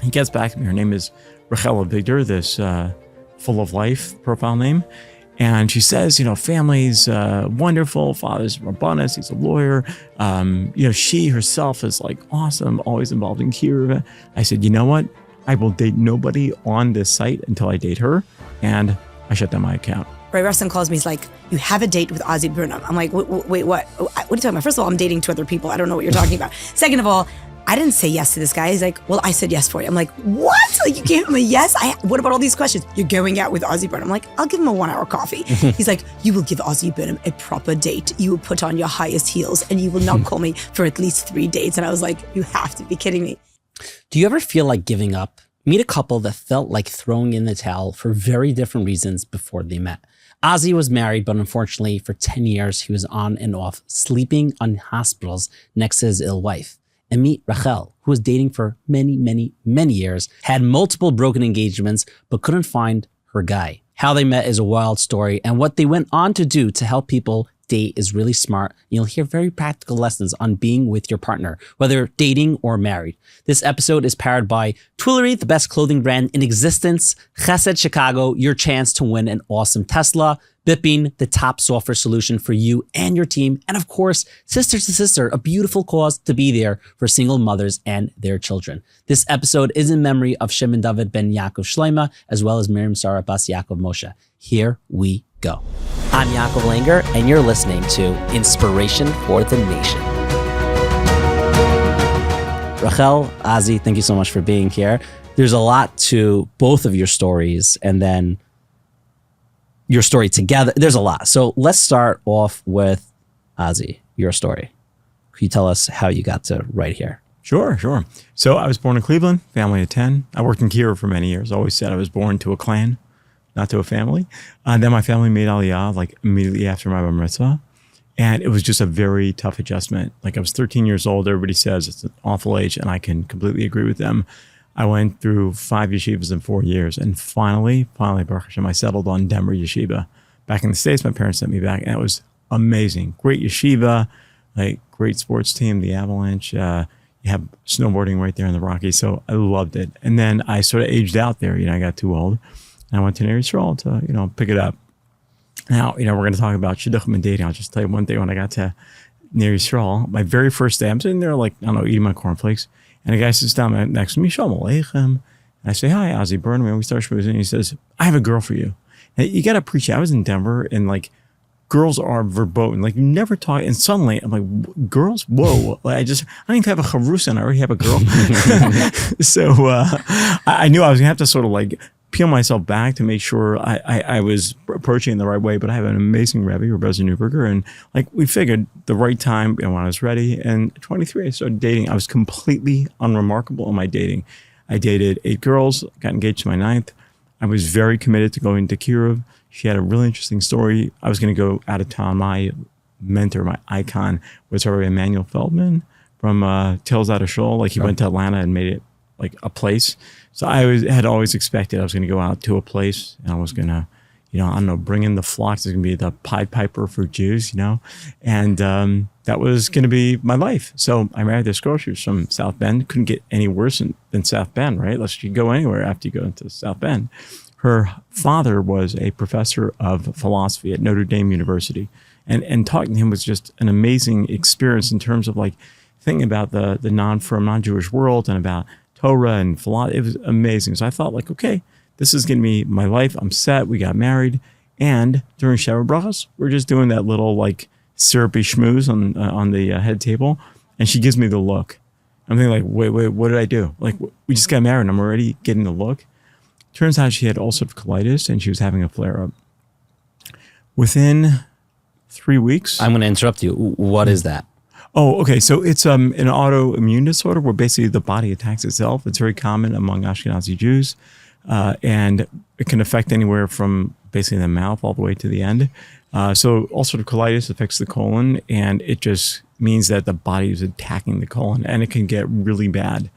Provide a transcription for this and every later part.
He gets back to me. Her name is Rael Victor, this full of life profile name. And she says, family's wonderful. Father's Rabbanus. He's a lawyer. She herself is like awesome, always involved in kiruv. I said, you know what? I will date nobody on this site until I date her. And I shut down my account. Ray Rustin calls me. He's like, you have a date with Ozzie Burnham. I'm like, wait, what? What are you talking about? First of all, I'm dating 2 other people. I don't know what you're talking about. Second of all, I didn't say yes to this guy. He's like, well, I said yes for you. I'm like, what? Like, you gave him a yes? What about all these questions? You're going out with Ozzie Burnham. I'm like, I'll give him a 1-hour coffee. He's like, you will give Ozzie Burnham a proper date. You will put on your highest heels and you will not call me for at least 3 dates. And I was like, you have to be kidding me. Do you ever feel like giving up? Meet a couple that felt like throwing in the towel for very different reasons before they met. Ozzie was married, but unfortunately for 10 years, he was on and off sleeping on hospitals next to his ill wife. And meet Rael, who was dating for many, many, many years, had multiple broken engagements, but couldn't find her guy. How they met is a wild story, and what they went on to do to help people date is really smart. You'll hear very practical lessons on being with your partner, whether dating or married. This episode is powered by Twillory, the best clothing brand in existence, CHESEDCHICAGO, your chance to win an awesome Tesla, Bipping, the top software solution for you and your team, and of course, Sister to Sister, a beautiful cause to be there for single mothers and their children. This episode is in memory of Shimon David ben Yaakov Shleima, as well as Miriam Sarah Bas Yaakov Moshe. Here we go. I'm Yaakov Langer, and you're listening to Inspiration for the Nation. Rael, Azie, thank you so much for being here. There's a lot to both of your stories, and then your story together. There's a lot. So let's start off with Azie, your story. Can you tell us how you got to right here? Sure. So I was born in Cleveland, family of 10. I worked in kiruv for many years. Always said I was born to a clan, not to a family. Then my family made Aliyah like immediately after my bar mitzvah. And it was just a very tough adjustment. Like I was 13 years old. Everybody says it's an awful age, and I can completely agree with them. I went through 5 yeshivas in 4 years. And finally, Baruch Hashem, I settled on Denver Yeshiva. Back in the States, my parents sent me back, and it was amazing. Great yeshiva, like great sports team, the Avalanche. You have snowboarding right there in the Rockies. So I loved it. And then I sort of aged out there. I got too old. And I went to AIRSUIT to, pick it up. Now, we're going to talk about shidduchim and dating. I'll just tell you one thing. When I got to AIRSUIT, my very first day, I'm sitting there like, I don't know, eating my cornflakes. And a guy sits down next to me, Shalom Aleichem. And I say, hi, Ozzie Burnham. And we start schmoozing. And he says, I have a girl for you. Now, you got to appreciate, I was in Denver, and like, girls are verboten. Like, you never talk. And suddenly, I'm like, girls? Whoa. Like, I don't even have a charusa, and I already have a girl. So I knew I was going to have to sort of like peel myself back to make sure I was approaching it the right way. But I have an amazing Rebbe, Rebbe Newberger, and like we figured the right time when I was ready. And 23, I started dating. I was completely unremarkable in my dating. I dated 8 girls, got engaged to my 9th. I was very committed to going to kiruv. She had a really interesting story. I was going to go out of town. My mentor, my icon, was Rabbi Emmanuel Feldman from Tales Out of Shul. Like he went to Atlanta and made it like a place. So I had always expected I was going to go out to a place, and I was going to, I don't know, bring in the flocks. It's going to be the Pied Piper for Jews, and that was going to be my life. So I married this girl. She was from South Bend. Couldn't get any worse than South Bend, right? Unless you go anywhere after you go into South Bend. Her father was a professor of philosophy at Notre Dame University, and talking to him was just an amazing experience in terms of like thinking about the non-Jewish world and about Torah and philosophy. It was amazing. So I thought like, okay, this is going to be my life. I'm set. We got married. And during Sheva Brachos, we're just doing that little like syrupy schmooze on the head table. And she gives me the look. I'm thinking like, wait, what did I do? Like we just got married and I'm already getting the look. Turns out she had ulcerative colitis and she was having a flare-up. Within 3 weeks. I'm going to interrupt you. What is that? Oh, okay. So it's an autoimmune disorder where basically the body attacks itself. It's very common among Ashkenazi Jews, and it can affect anywhere from basically the mouth all the way to the end. So ulcerative colitis affects the colon, and it just means that the body is attacking the colon, and it can get really bad.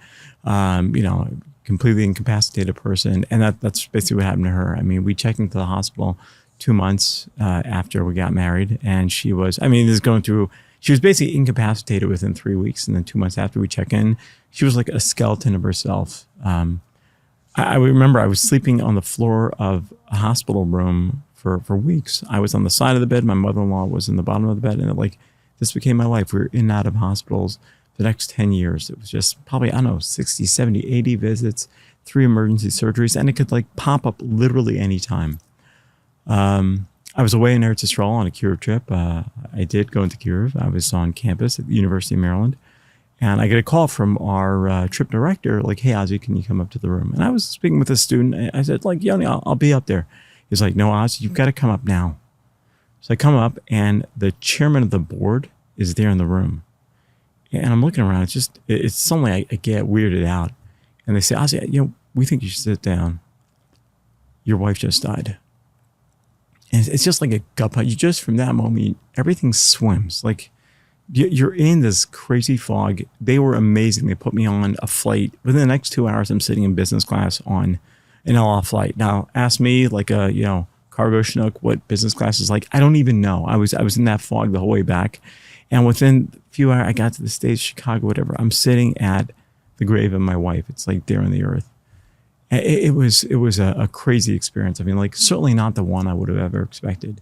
Completely incapacitated person, and that's basically what happened to her. I mean, we checked into the hospital 2 months after we got married, and she was, this is going through She was basically incapacitated within 3 weeks. And then 2 months after we check in, she was like a skeleton of herself. I remember I was sleeping on the floor of a hospital room for weeks. I was on the side of the bed. My mother-in-law was in the bottom of the bed. And this became my life. We were in and out of hospitals the next 10 years. It was just probably, 60, 70, 80 visits, 3 emergency surgeries. And it could pop up literally anytime. I was away in Eretz Yisrael on a Kyiv trip. I did go into Kyiv. I was on campus at the University of Maryland. And I get a call from our trip director, hey, Ozzie, can you come up to the room? And I was speaking with a student. I said, Yoni, I'll be up there. He's like, no, Ozzie, you've got to come up now. So I come up, and the chairman of the board is there in the room. And I'm looking around. It's suddenly I get weirded out. And they say, Ozzie, we think you should sit down. Your wife just died. And it's just like a gut punch. Just from that moment, everything swims. You're in this crazy fog. They were amazing. They put me on a flight. Within the next 2 hours, I'm sitting in business class on an El Al flight. Now, ask me a cargo schnook what business class is like. I don't even know. I was in that fog the whole way back. And within a few hours, I got to the States, Chicago, whatever. I'm sitting at the grave of my wife. It's there in the earth. It was a crazy experience. I mean, certainly not the one I would have ever expected.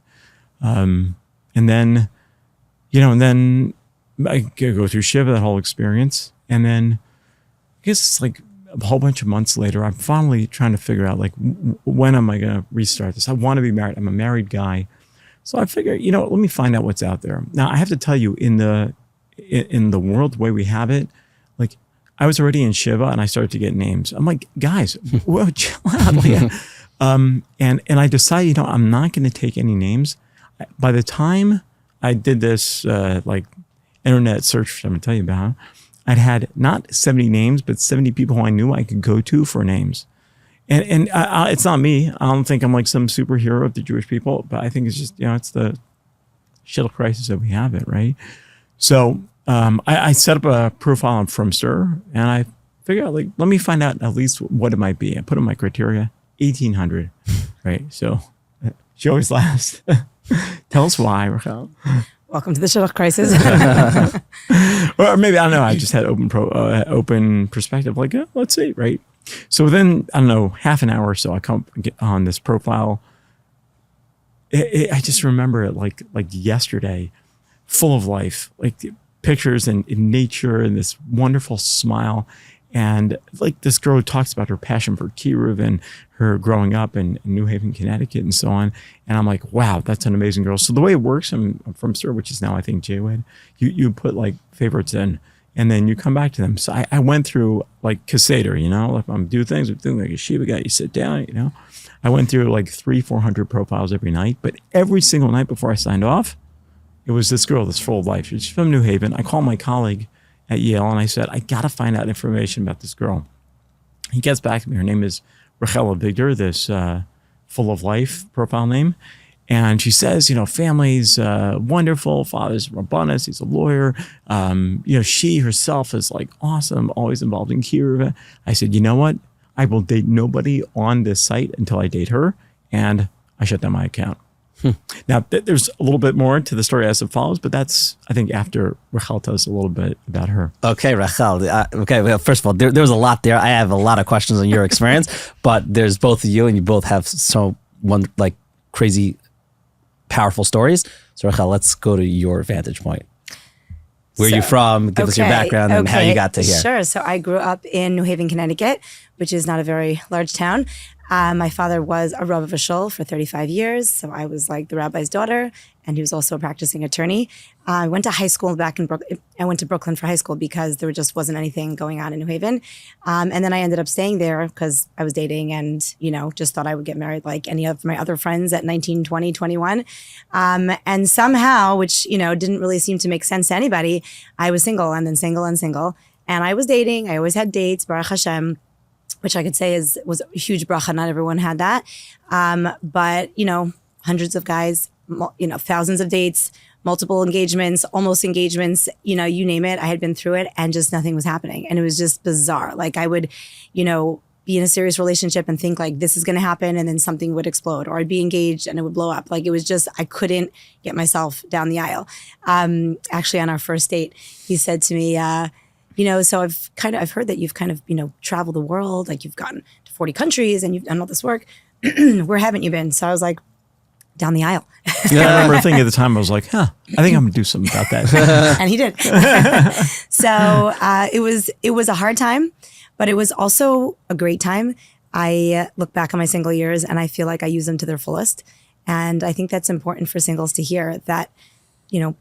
And then I go through Shiva, that whole experience. And then I guess it's a whole bunch of months later, I'm finally trying to figure out when am I going to restart this? I want to be married. I'm a married guy. So I figure, let me find out what's out there. Now I have to tell you, in the world, the way we have it, I was already in Shiva and I started to get names. I'm like, guys, whoa, chill out. And I decided, I'm not going to take any names. By the time I did this internet search I'm going to tell you about, I'd had not 70 names, but 70 people who I knew I could go to for names. And it's not me. I don't think I'm some superhero of the Jewish people, but I think it's just, it's the shittle crisis that we have it, right? So I set up a profile on Fromster, and I figured out, let me find out at least what it might be. I put in my criteria, 1,800, right? So she always laughs. Tell us why, Rael. Welcome to the shuttle crisis. Or maybe, I don't know, I just had open perspective, let's see, right? So within, half an hour or so, I come get on this profile. I just remember it like yesterday, full of life, pictures in nature and this wonderful smile. And this girl talks about her passion for Kyiv and her growing up in New Haven, Connecticut, and so on. And I'm like, wow, that's an amazing girl. So the way it works from Sir, which is now I think JWed, you put favorites in, and then you come back to them. So I went through Caseder, if I'm doing things, I'm doing a Shiva guy, you sit down, I went through 300-400 profiles every night, but every single night before I signed off, it was this girl that's full of life. She's from New Haven. I called my colleague at Yale and I said, I got to find out information about this girl. He gets back to me. Her name is Rael Victor, this full of life profile name. And she says, family's wonderful. Father's Rabbanis. He's a lawyer. She herself is awesome, always involved in Kyiv. I said, you know what? I will date nobody on this site until I date her. And I shut down my account. Now, there's a little bit more to the story as it follows, but that's, I think, after Rael tells a little bit about her. Okay, Rael. Well, first of all, there was a lot there. I have a lot of questions on your experience, but there's both of you, and you both have crazy, powerful stories. So, Rael, let's go to your vantage point. Where are you from? Give us your background and how you got to here. Sure. So I grew up in New Haven, Connecticut, which is not a very large town. My father was a Rav of a shul for 35 years. So I was the rabbi's daughter, and he was also a practicing attorney. I went to high school back in Brooklyn. I went to Brooklyn for high school because there just wasn't anything going on in New Haven. And then I ended up staying there because I was dating and, just thought I would get married like any of my other friends at 19, 20, 21. And somehow, which, didn't really seem to make sense to anybody, I was single and then single and single. And I was dating. I always had dates, Baruch Hashem, which I could say was a huge bracha. Not everyone had that. But, hundreds of guys, thousands of dates, multiple engagements, almost engagements, you name it. I had been through it and just nothing was happening. And it was just bizarre. I would, be in a serious relationship and think like this is going to happen and then something would explode, or I'd be engaged and it would blow up. Like it was just, I couldn't get myself down the aisle. Actually on our first date, he said to me, so I've heard that you've kind of, traveled the world, like you've gotten to 40 countries and you've done all this work. Where haven't you been? So I was like, down the aisle. Yeah, I remember thinking at the time, I was like, I think I'm gonna do something about that. And he did. So it was a hard time, but it was also a great time. I look back on my single years and I feel like I use them to their fullest. And I think that's important for singles to hear that,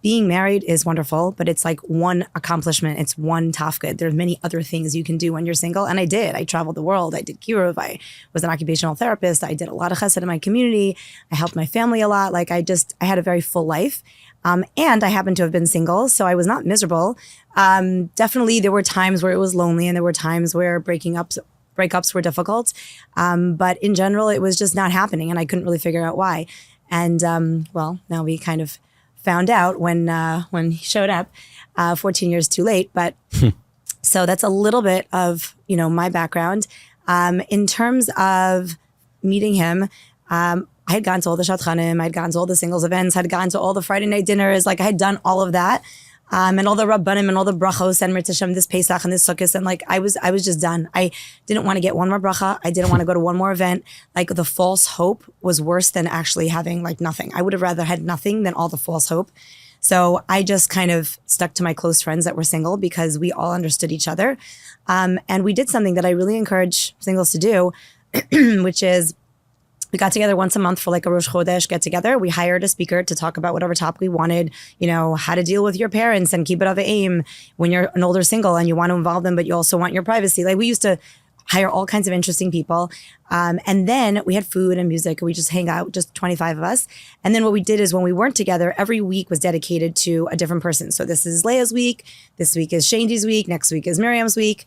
being married is wonderful, but it's like one accomplishment. It's one tafkid. There's many other things you can do when you're single. And I did. I traveled the world. I did kiruv. I was an occupational therapist. I did a lot of chesed in my community. I helped my family a lot. Like I had a very full life. And I happened to have been single, so I was not miserable. Definitely there were times where it was lonely and there were times where breakups were difficult. But in general, it was just not happening and I couldn't really figure out why. And now we kind of found out when he showed up 14 years too late. But so that's a little bit of, my background. In terms of meeting him, I had gone to all the Shatchanim, I had gone to all the singles events, I had gone to all the Friday night dinners. Like I had done all of that. And all the Rabbanim and all the brachos and Mirtashem, this Pesach and this Sukkot. And like, I was just done. I didn't want to get one more bracha. I didn't want to go to one more event. Like the false hope was worse than actually having like nothing. I would have rather had nothing than all the false hope. So I just kind of stuck to my close friends that were single because we all understood each other. And we did something that I really encourage singles to do, which is we got together once a month for like a Rosh Chodesh get together. We hired a speaker to talk about whatever topic we wanted, how to deal with your parents and keep it of aim when you're an older single and you want to involve them, but you also want your privacy. Like we used to hire all kinds of interesting people. And then we had food and music and we just hang out, just 25 of us. And then what we did is when we weren't together, every week was dedicated to a different person. So this is Leah's week. This week is Shandy's week. Next week is Miriam's week.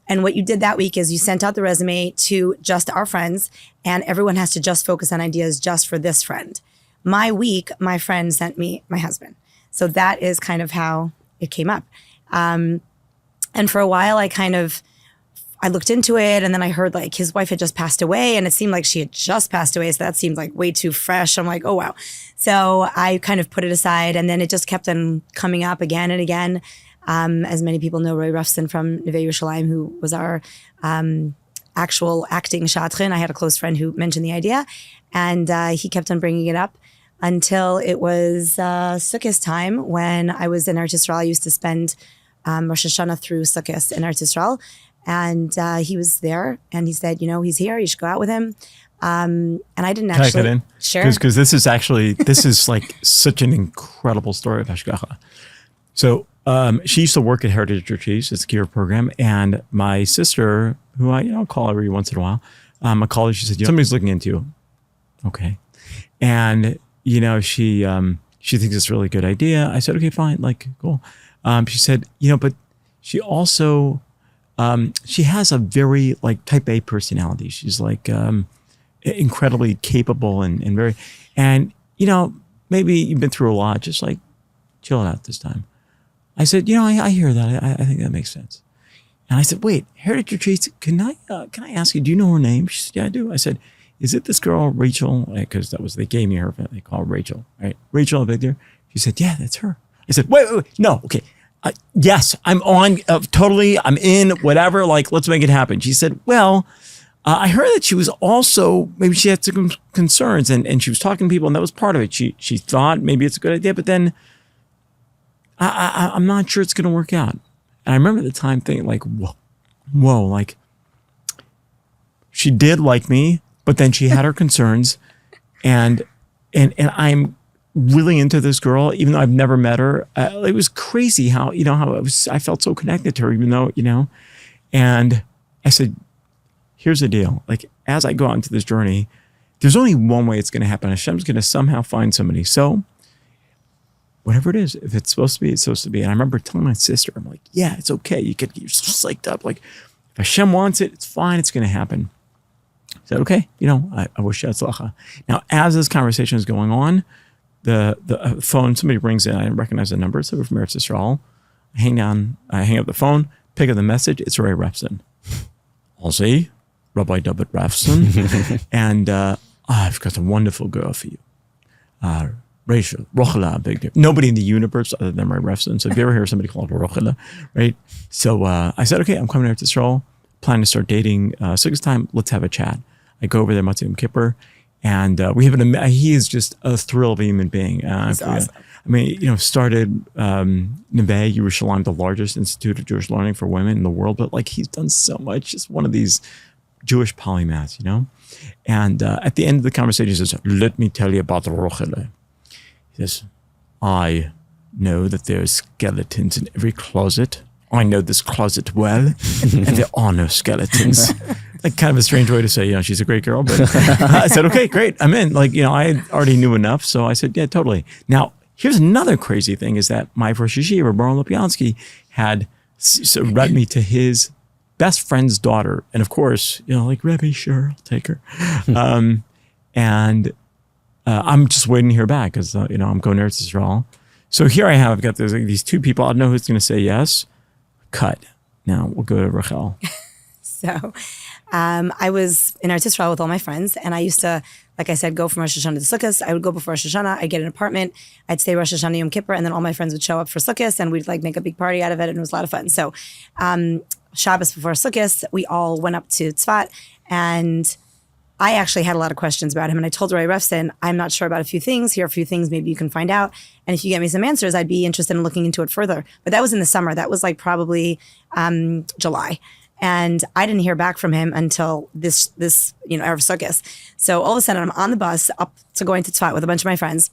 And what you did that week is you sent out the resume to just our friends and everyone has to just focus on ideas just for this friend. My week, my friend sent me my husband. So that is kind of how it came up. And for a while, I looked into it and then I heard like his wife had just passed away and it seemed like she had just passed away. So that seemed like way too fresh. I'm like, oh, wow. So I kind of put it aside and then it just kept on coming up again and again. As many people know, Roy Ruffson from Neve Yerushalayim, who was our actual acting shadchan. I had a close friend who mentioned the idea, and he kept on bringing it up until it was Sukkot time when I was in Eretz Yisrael. I used to spend Rosh Hashanah through Sukkot in Eretz Yisrael, and he was there, and he said, he's here. You should go out with him. And I didn't actually. Can I cut in? Sure. Because this is like such an incredible story of Hashgacha. So she used to work at Heritage Retreats, it's a care program, and my sister, who I call every once in a while, I called her. She said, somebody's looking into you. Okay, and she thinks it's a really good idea. I said, okay, fine, like cool. She said, but she also she has a very like type A personality. She's like incredibly capable and very, and maybe you've been through a lot. Just like chill it out this time. I said, I hear that. I think that makes sense. And I said, wait, Heritage Retreats, can I ask you, do you know her name? She said, yeah, I do. I said, is it this girl, Rachel? Because they gave me her, they call her Rachel, right? Rachel Victor. She said, yeah, that's her. I said, wait, no, okay. Yes, I'm on, totally, I'm in, whatever, like, let's make it happen. She said, well, I heard that she was also, maybe she had some concerns and she was talking to people and that was part of it. She thought maybe it's a good idea, but then I'm not sure it's going to work out. And I remember at the time thinking like, whoa, like she did like me, but then she had her concerns and I'm really into this girl, even though I've never met her. It was crazy how I felt so connected to her, even though, and I said, here's the deal. Like, as I go out into this journey, there's only one way it's going to happen. Hashem's going to somehow find somebody. So whatever it is, if it's supposed to be, it's supposed to be. And I remember telling my sister, I'm like, yeah, it's okay. You're so psyched up. Like, if Hashem wants it, it's fine. It's going to happen. I said, okay, I wish you atzlacha. Now, as this conversation is going on, the phone, somebody rings in. I recognize the number. So from Eretz Yisrael. I hang up the phone, pick up the message. It's Ray Repson. Ozzie, Rabbi David Rafson, and I've got a wonderful girl for you. Rachel, Rochela, big deal. Nobody in the universe other than my Rafson. So if you ever hear somebody called Rochela, right? So I said, okay, I'm coming out to Israel, planning to start dating. So it's time, let's have a chat. I go over there, Matzah Yom Kippur, and we have he is just a thrill of a human being. He's awesome. I mean, started Neve Yerushalayim, the largest institute of Jewish learning for women in the world, but like he's done so much, just one of these Jewish polymaths, And at the end of the conversation, he says, let me tell you about Rochele. He says, I know that there's skeletons in every closet. I know this closet well, and there are no skeletons. Like kind of a strange way to say, she's a great girl, but I said, okay, great, I'm in. Like, I already knew enough, so I said, yeah, totally. Now, here's another crazy thing is that my Rosh Yeshiva, Baron Lopyansky, had read me to his best friend's daughter. And of course, like, Rebbe, sure, I'll take her. And I'm just waiting to hear back because, I'm going to Eretz Yisrael. So here I have, I've got these two people. I don't know who's going to say yes. Cut. Now we'll go to Rael. So I was in Eretz Yisrael with all my friends, and I used to, like I said, go from Rosh Hashanah to Sukkot. I would go before Rosh Hashanah. I'd get an apartment. I'd stay Rosh Hashanah Yom Kippur, and then all my friends would show up for Sukkot, and we'd like make a big party out of it, and it was a lot of fun. So Shabbos before Sukkot, we all went up to Tzfat, and I actually had a lot of questions about him. And I told Ray Refson, I'm not sure about a few things. Here are a few things maybe you can find out. And if you get me some answers, I'd be interested in looking into it further. But that was in the summer. That was like probably July. And I didn't hear back from him until this Erev Sukkot. So all of a sudden, I'm on the bus up to going to Tzfat with a bunch of my friends.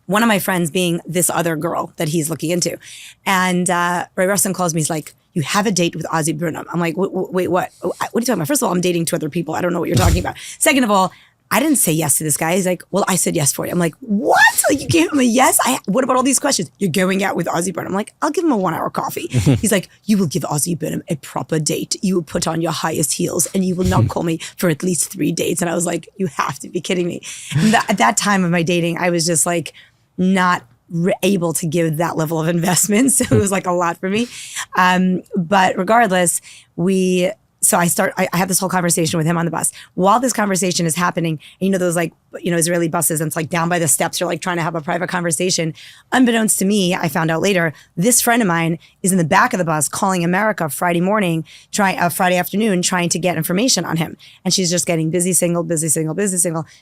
One of my friends being this other girl that he's looking into. And Ray Refson calls me. He's like, you have a date with Ozzie Burnham. I'm like, wait, what? What are you talking about? First of all, I'm dating two other people. I don't know what you're talking about. Second of all, I didn't say yes to this guy. He's like, well, I said yes for you. I'm like, what? Like, you gave him a yes? What about all these questions? You're going out with Ozzie Burnham. I'm like, I'll give him a 1 hour coffee. He's like, you will give Ozzie Burnham a proper date. You will put on your highest heels and you will not call me for at least 3 dates. And I was like, you have to be kidding me. At that time of my dating, I was just like, not able to give that level of investment. So it was like a lot for me. But regardless, I have this whole conversation with him on the bus. While this conversation is happening, and those like, Israeli buses, and it's like down by the steps, you're like trying to have a private conversation. Unbeknownst to me, I found out later, this friend of mine is in the back of the bus calling America Friday afternoon, trying to get information on him. And she's just getting busy, single.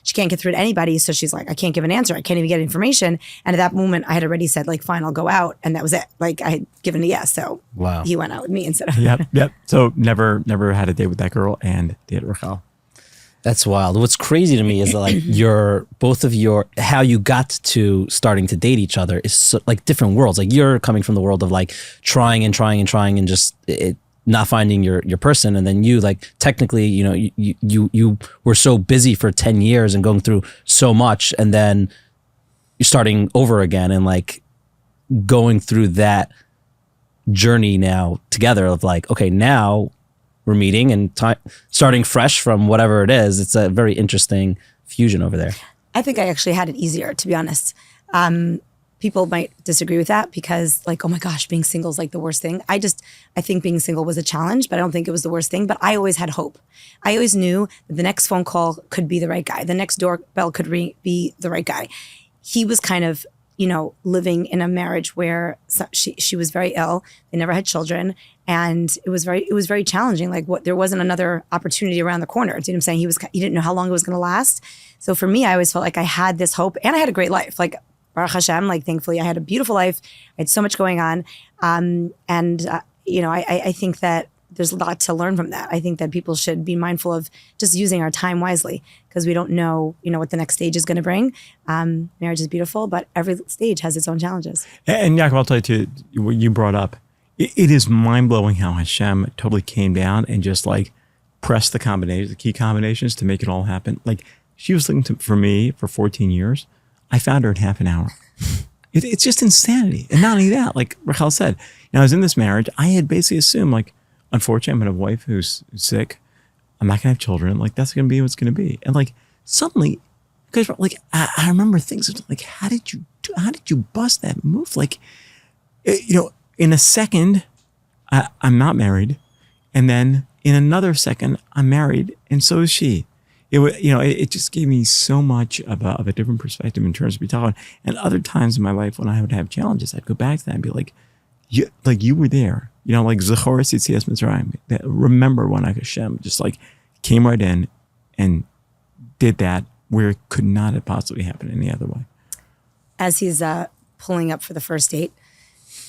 She can't get through to anybody. So she's like, I can't give an answer. I can't even get information. And at that moment, I had already said like, fine, I'll go out. And that was it. Like I had given a yes. So wow. He went out with me instead of Yep. So never had a date with that girl and dated Rael. That's wild. What's crazy to me is that like how you got to starting to date each other is so, like different worlds. Like you're coming from the world of like trying and just not finding your person. And then you like technically, you were so busy for 10 years and going through so much. And then you're starting over again and like going through that journey now together of like, okay, now we're meeting and starting fresh from whatever it is. It's a very interesting fusion over there. I think I actually had it easier, to be honest. People might disagree with that because like, oh my gosh, being single is like the worst thing. I think being single was a challenge, but I don't think it was the worst thing. But I always had hope. I always knew that the next phone call could be the right guy. The next doorbell could be the right guy. He was kind of, living in a marriage where she was very ill. They never had children. And it was very challenging. Like there wasn't another opportunity around the corner. Do you know what I'm saying? He didn't know how long it was going to last. So for me, I always felt like I had this hope and I had a great life. Like Baruch Hashem, like thankfully I had a beautiful life. I had so much going on. I think that there's a lot to learn from that. I think that people should be mindful of just using our time wisely because we don't know, what the next stage is going to bring. Marriage is beautiful, but every stage has its own challenges. And Yaakov, I'll tell you too, what you brought up, it is mind-blowing how Hashem totally came down and just like pressed the key combinations to make it all happen. Like she was looking for me for 14 years. I found her in half an hour. It's just insanity. And not only that, like Rael said, I was in this marriage. I had basically assumed like, unfortunately, I'm going to have a wife who's sick. I'm not going to have children. Like that's going to be what's going to be. And like suddenly, because like I remember things like, how did you bust that move? Like, in a second, I'm not married, and then in another second, I'm married, and so is she. It just gave me so much of a different perspective in terms of Bitachon. And other times in my life when I would have challenges, I'd go back to that and be like, you were there. Like Zechor Yitzias Mitzrayim. Remember when Hashem just like came right in and did that where it could not have possibly happened any other way. As he's pulling up for the first date,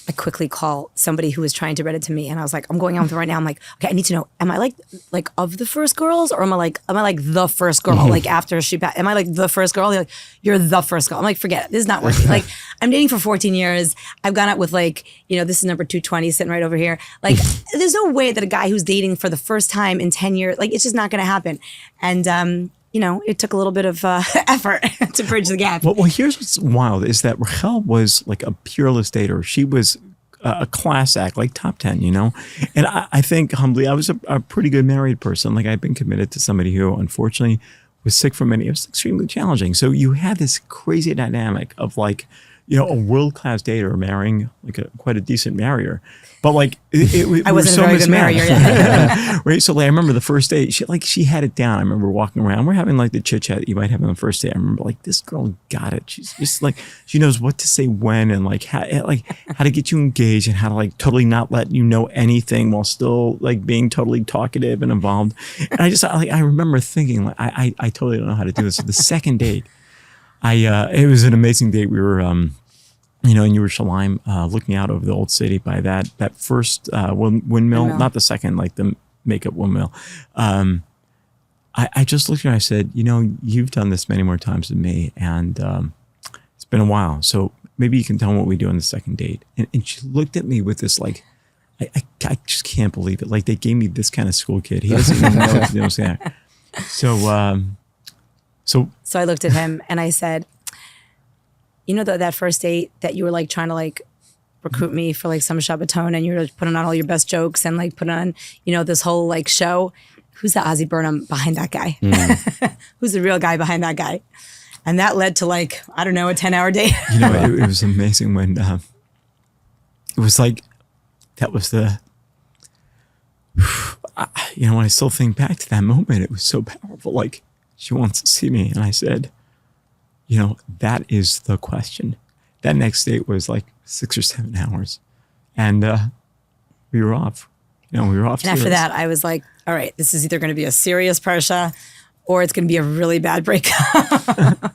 I quickly call somebody who was trying to read it to me, and I was like, I'm going out with her right now. I'm like, okay, I need to know, am I like of the first girls, or am I like the first girl? Like after she passed, am I like the first girl? They're like, you're the first girl. I'm like, forget it. This is not working. Like, I'm dating for 14 years. I've gone out with like, this is number 220 sitting right over here. Like, there's no way that a guy who's dating for the first time in 10 years, like, it's just not going to happen. And, it took a little bit of effort to bridge the gap. Well, here's what's wild is that Rael was like a peerless dater. She was a class act, like top 10, And I think humbly, I was a pretty good married person. Like I'd been committed to somebody who unfortunately was sick for many years. It was extremely challenging. So you had this crazy dynamic of like, a world-class dater marrying like quite a decent marrier. But like, I wasn't a very good marrier yet. Right? So like, I remember the first date, she had it down. I remember walking around. We're having like the chit-chat you might have on the first date. I remember like, this girl got it. She's just like, she knows what to say when and like how to get you engaged and how to like totally not let you know anything while still like being totally talkative and involved. And I remember thinking like, I totally don't know how to do this. So the second date, it was an amazing date. We were, in Yerushalayim, looking out over the old city by that first windmill, not the second, like the makeup windmill. I just looked at her and I said, you've done this many more times than me, and it's been a while. So maybe you can tell me what we do on the second date. And she looked at me with this like, I just can't believe it. Like they gave me this kind of school kid. He doesn't even know what to do. So I looked at him and I said, that first date that you were like trying to like recruit me for like some Shabbaton and you were putting on all your best jokes and like putting on, this whole like show. Who's the Ozzie Burnham behind that guy? Who's the real guy behind that guy? And that led to like, I don't know, a 10-hour date. It was amazing when it was like, that was the, when I still think back to that moment, it was so powerful. Like, she wants to see me. And I said, that is the question. That next date was like 6 or 7 hours. And we were off. We were off. And after that, I was like, all right, this is either going to be a serious parsha or it's going to be a really bad breakup.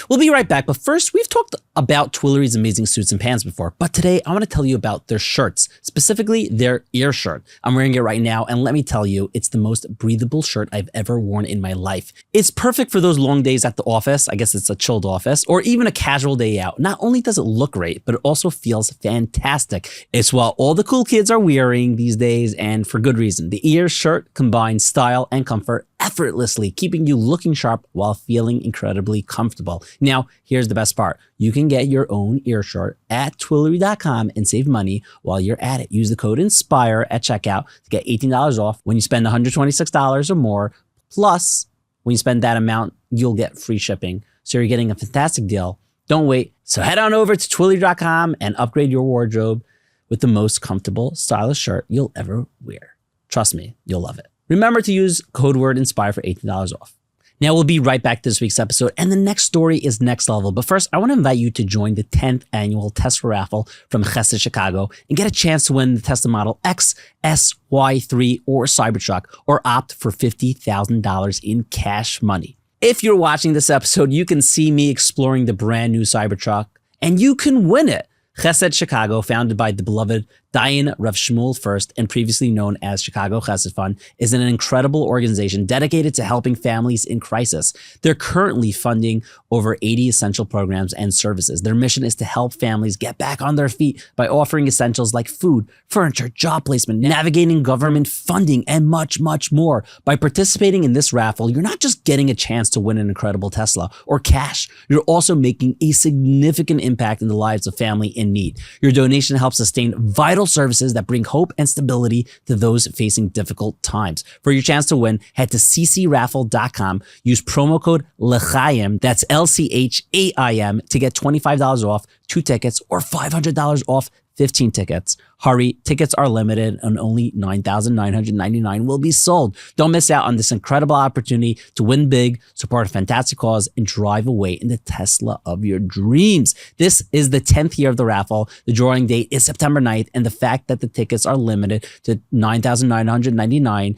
We'll be right back. But first, we've talked about Twillory's amazing suits and pants before. But today, I want to tell you about their shirts, specifically their ear shirt. I'm wearing it right now. And let me tell you, it's the most breathable shirt I've ever worn in my life. It's perfect for those long days at the office. I guess it's a chilled office, or even a casual day out. Not only does it look great, but it also feels fantastic. It's what all the cool kids are wearing these days, and for good reason. The ear shirt combines style and comfort effortlessly, keeping you looking sharp while feeling incredibly comfortable. Now, here's the best part. You can get your own ear shirt at Twillory.com and save money while you're at it. Use the code INSPIRE at checkout to get $18 off when you spend $126 or more. Plus, when you spend that amount, you'll get free shipping. So you're getting a fantastic deal. Don't wait. So head on over to Twillory.com and upgrade your wardrobe with the most comfortable, stylish shirt you'll ever wear. Trust me, you'll love it. Remember to use code word INSPIRE for $18 off. Now we'll be right back to this week's episode, and the next story is next level. But first, I want to invite you to join the 10th annual Tesla raffle from Chesed Chicago and get a chance to win the Tesla Model X, S, Y3, or Cybertruck, or opt for $50,000 in cash money. If you're watching this episode, you can see me exploring the brand new Cybertruck, and you can win it. Chesed Chicago, founded by the beloved Dayan Rav Shmuel First and previously known as Chicago Chesed Fund, is an incredible organization dedicated to helping families in crisis. They're currently funding over 80 essential programs and services. Their mission is to help families get back on their feet by offering essentials like food, furniture, job placement, navigating government funding, and much, much more. By participating in this raffle, you're not just getting a chance to win an incredible Tesla or cash. You're also making a significant impact in the lives of family in need. Your donation helps sustain vital services that bring hope and stability to those facing difficult times. For your chance to win, head to ccraffle.com, use promo code LECHAIM, that's LCHAIM, to get $25 off 2 tickets or $500 off 15 tickets. Hurry, tickets are limited and only 9,999 will be sold. Don't miss out on this incredible opportunity to win big, support a fantastic cause, and drive away in the Tesla of your dreams. This is the 10th year of the raffle. The drawing date is September 9th, and the fact that the tickets are limited to 9,999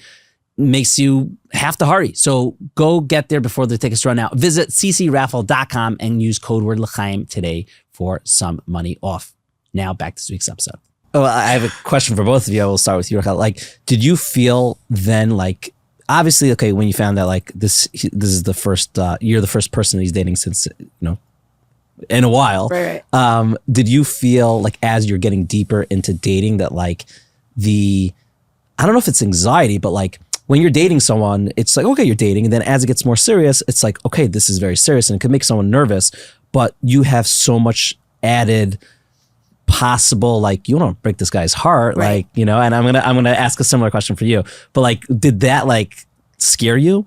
makes you have to hurry. So go get there before the tickets run out. Visit ccraffle.com and use code word L'chaim today for some money off. Now back to this week's episode. Oh, I have a question for both of you. I will start with you, Rael. Like, did you feel then like, obviously, okay, when you found out like this is the first, you're the first person he's dating since, in a while. Right. Did you feel like as you're getting deeper into dating that like I don't know if it's anxiety, but like, when you're dating someone, it's like, okay, you're dating. And then as it gets more serious, it's like, okay, this is very serious. And it can make someone nervous, but you have so much added possible, like, you don't break this guy's heart. Right. Like, and I'm going to ask a similar question for you, but like, did that like scare you?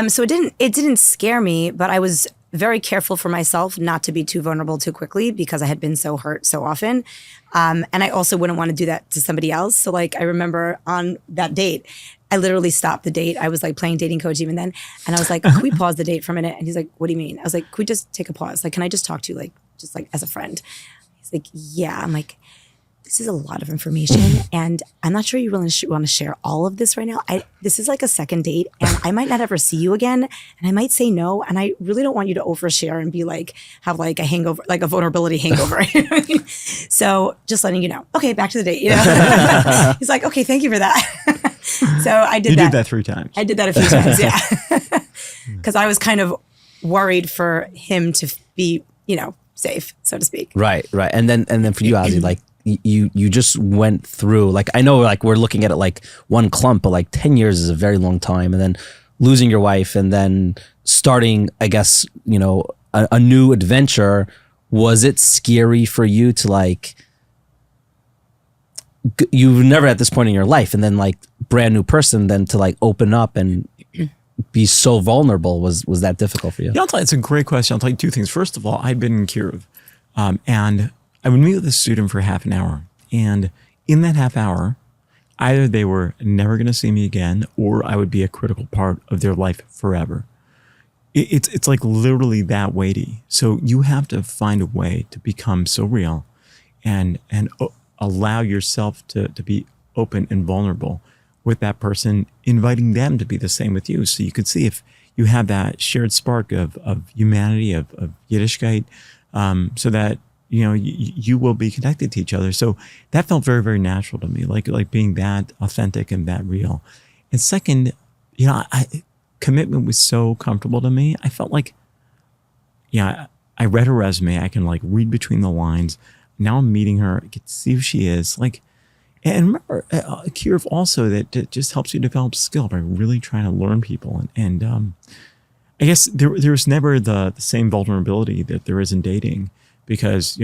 So it didn't scare me, but I was very careful for myself not to be too vulnerable too quickly because I had been so hurt so often. And I also wouldn't want to do that to somebody else. So like, I remember on that date, I literally stopped the date. I was like playing dating coach even then. And I was like, can we pause the date for a minute? And he's like, what do you mean? I was like, can we just take a pause? Like, can I just talk to you like, just like as a friend? He's like, yeah. I'm like, this is a lot of information and I'm not sure you really want to share all of this right now. This is like a second date and I might not ever see you again and I might say no. And I really don't want you to overshare and be like, have like a hangover, like a vulnerability hangover. You know what I mean? So just letting you know. Okay, back to the date. He's like, okay, thank you for that. So I did that. You did that 3 times. I did that a few times, yeah. Because I was kind of worried for him to be, safe, so to speak. Right. And then for you, Azie, like you just went through, like, I know like we're looking at it like one clump, but like 10 years is a very long time. And then losing your wife and then starting, I guess, a new adventure. Was it scary for you to like, you've never at this point in your life and then like brand new person then to like open up and be so vulnerable, was that difficult for you? Yeah, I'll tell you, it's a great question. I'll tell you 2 things. First of all, I'd been in Kyiv and I would meet with a student for half an hour. And in that half hour, either they were never going to see me again or I would be a critical part of their life forever. It's like literally that weighty. So you have to find a way to become so real and allow yourself to be open and vulnerable with that person, inviting them to be the same with you. So you could see if you have that shared spark of humanity, of Yiddishkeit, so that, you will be connected to each other. So that felt very, very natural to me, like being that authentic and that real. And second, commitment was so comfortable to me. I felt like, I read her resume. I can like read between the lines. Now I'm meeting her. I get to see who she is. Like, and remember, Kyiv also that just helps you develop skill by really trying to learn people. And I guess there's never the same vulnerability that there is in dating because,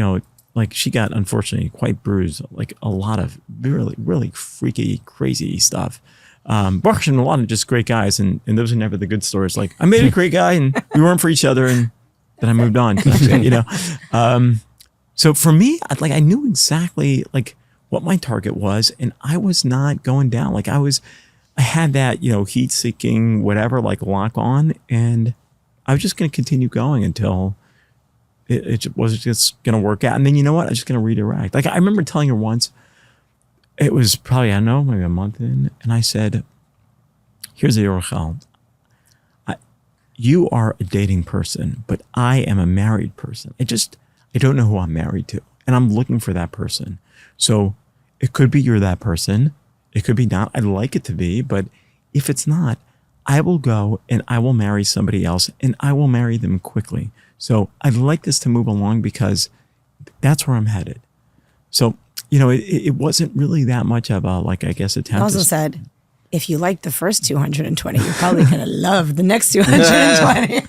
like she got unfortunately quite bruised, like a lot of really, really freaky, crazy stuff. Baruch Hashem, a lot of just great guys. And those are never the good stories. Like I made a great guy and we weren't for each other. And then I moved on, So for me, I knew exactly like what my target was and I was not going down. Like I had that, heat seeking, whatever, like lock on. And I was just going to continue going until it was just going to work out. And then, you know what? I'm just going to redirect. Like I remember telling her once, it was probably, I don't know, maybe a month in. And I said, here's the Rael. You are a dating person, but I am a married person. I don't know who I'm married to. And I'm looking for that person. So it could be you're that person. It could be not. I'd like it to be. But if it's not, I will go and I will marry somebody else and I will marry them quickly. So I'd like this to move along because that's where I'm headed. So, it wasn't really that much of a, like, I guess, attempt. I also said, if you like the first 220, you're probably going to love the next 220.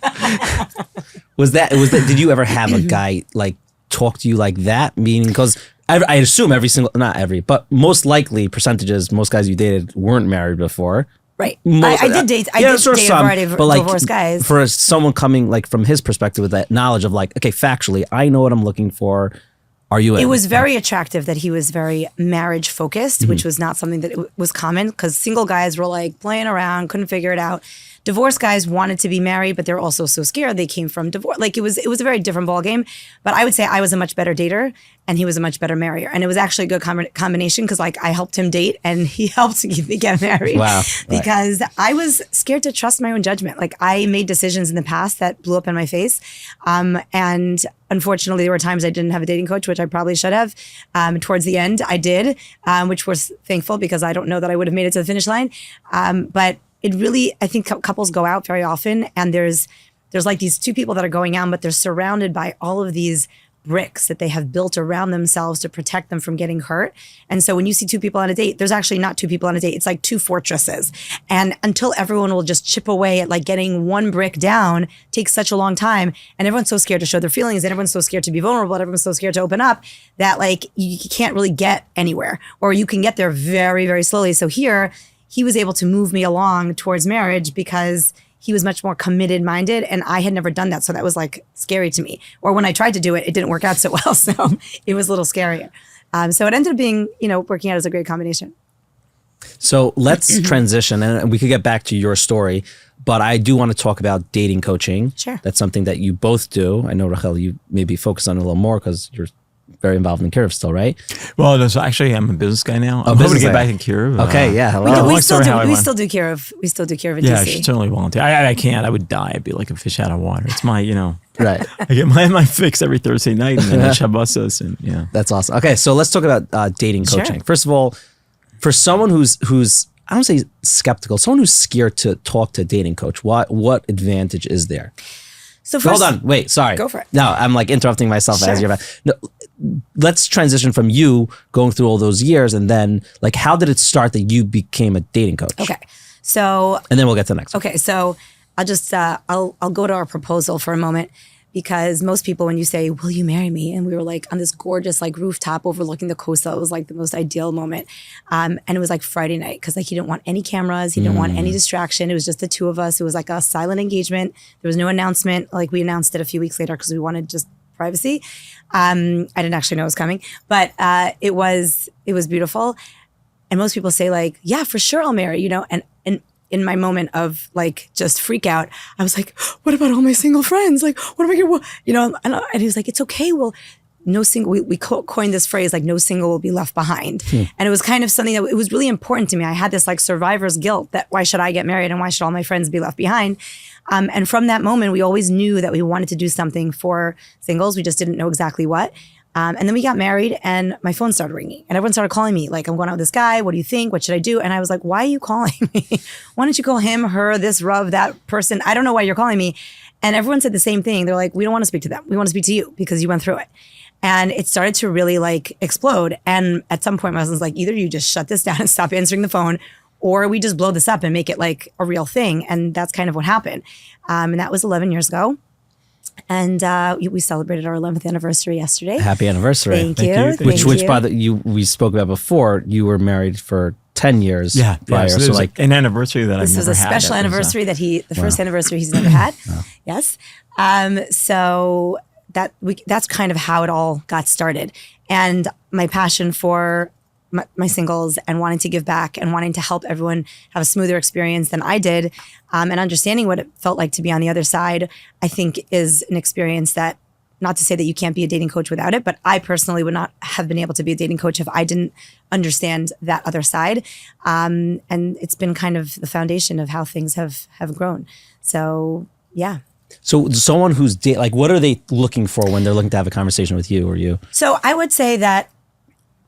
Did you ever have a guy like talk to you like that? Meaning, because I assume not every, but most likely percentages, most guys you dated weren't married before. Right. I did date a variety of divorced guys. For someone coming like from his perspective with that knowledge of like, okay, factually, I know what I'm looking for. Are you in? It was very attractive that he was very marriage focused, which was not something that was common because single guys were like playing around, couldn't figure it out. Divorced guys wanted to be married, but they're also so scared. They came from divorce. Like it was a very different ballgame. But I would say I was a much better dater and he was a much better marrier. And it was actually a good combination because like I helped him date and he helped me get married. Wow. Because I was scared to trust my own judgment. Like I made decisions in the past that blew up in my face. And unfortunately, there were times I didn't have a dating coach, which I probably should have. Towards the end, I did, which was thankful because I don't know that I would have made it to the finish line. But it really, I think couples go out very often and there's like these two people that are going out, but they're surrounded by all of these bricks that they have built around themselves to protect them from getting hurt. And so when you see two people on a date, there's actually not two people on a date. It's like two fortresses. And until everyone will just chip away at like getting one brick down takes such a long time. And everyone's so scared to show their feelings and everyone's so scared to be vulnerable and everyone's so scared to open up that like you can't really get anywhere or you can get there very, very slowly. So here, he was able to move me along towards marriage because he was much more committed minded and I had never done that. So that was like scary to me. Or when I tried to do it, it didn't work out so well. So it was a little scarier. So it ended up being, working out as a great combination. So let's transition and we could get back to your story, but I do want to talk about dating coaching. Sure. That's something that you both do. I know, Rael, you maybe focus on it a little more because you're very involved in Kiriv still, right? Well, no, so actually, I'm a business guy now. I'm hoping to get back in Kiriv. Okay, yeah. Hello. We still do Kiriv. We still do Kiriv in Yeah, I DC. should certainly volunteer. I can't. I would die. I'd be like a fish out of water. It's my, Right. I get my fix every Thursday night and then I Shabbos and yeah. That's awesome. Okay, so let's talk about dating coaching. Sure. First of all, for someone who's I don't say skeptical, someone who's scared to talk to a dating coach, what advantage is there? So first, hold on, wait, sorry. Go for it. No, I'm like interrupting myself Sure. as you're about. No, let's transition from you going through all those years and then like how did it start that you became a dating coach? Okay. So And then we'll get to the next one. Okay, so I'll just I'll go to our proposal for a moment because most people when you say, "Will you marry me?" and we were like on this gorgeous like rooftop overlooking the coast, that was like the most ideal moment. And it was like Friday night because like he didn't want any cameras, he didn't want any distraction. It was just the two of us. It was like a silent engagement. There was no announcement. Like we announced it a few weeks later because we wanted just privacy. I didn't actually know it was coming, but it was beautiful. And most people say like, "Yeah, for sure I'll marry," and in my moment of like just freak out, I was like, what about all my single friends? Like, what am I gonna, and he was like, it's okay. Well, no single, we coined this phrase, like no single will be left behind. And it was kind of something that it was really important to me. I had this like survivor's guilt that why should I get married and why should all my friends be left behind? And from that moment, we always knew that we wanted to do something for singles. We just didn't know exactly what. And then we got married and my phone started ringing and everyone started calling me like, I'm going out with this guy. What do you think? What should I do? And I was like, why are you calling me? Why don't you call him, her, this, Rav, that person? I don't know why you're calling me. And everyone said the same thing. They're like, we don't want to speak to them. We want to speak to you because you went through it. And it started to really like explode. And at some point my husband's like, either you just shut this down and stop answering the phone or we just blow this up and make it like a real thing. And that's kind of what happened. And that was 11 years ago. And we celebrated our 11th anniversary yesterday. Happy anniversary. Thank you. Which by the we spoke about before, you were married for 10 years prior. So, so like an anniversary that I've this never was a had. special anniversary that the first anniversary he's never had. Yes. So that's kind of how it all got started. And my passion for my singles and wanting to give back and wanting to help everyone have a smoother experience than I did, and understanding what it felt like to be on the other side, I think is an experience that, not to say that you can't be a dating coach without it, but I personally would not have been able to be a dating coach if I didn't understand that other side. And it's been kind of the foundation of how things have grown. So, yeah. So someone who's like, what are they looking for when they're looking to have a conversation with you or you? So I would say that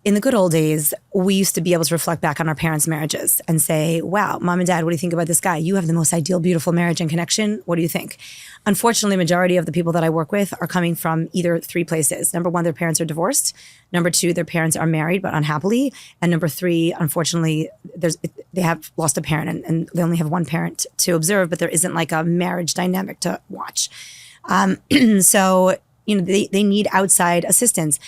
in the good old days, we used to be able to reflect back on our parents' marriages and say, wow, mom and dad, what do you think about this guy? You have the most ideal, beautiful marriage and connection. What do you think? Unfortunately, majority of the people that I work with are coming from either three places. Number one, their parents are divorced. Number two, their parents are married, but unhappily. And number three, unfortunately, they have lost a parent and they only have one parent to observe, but there isn't like a marriage dynamic to watch. So, they need outside assistance.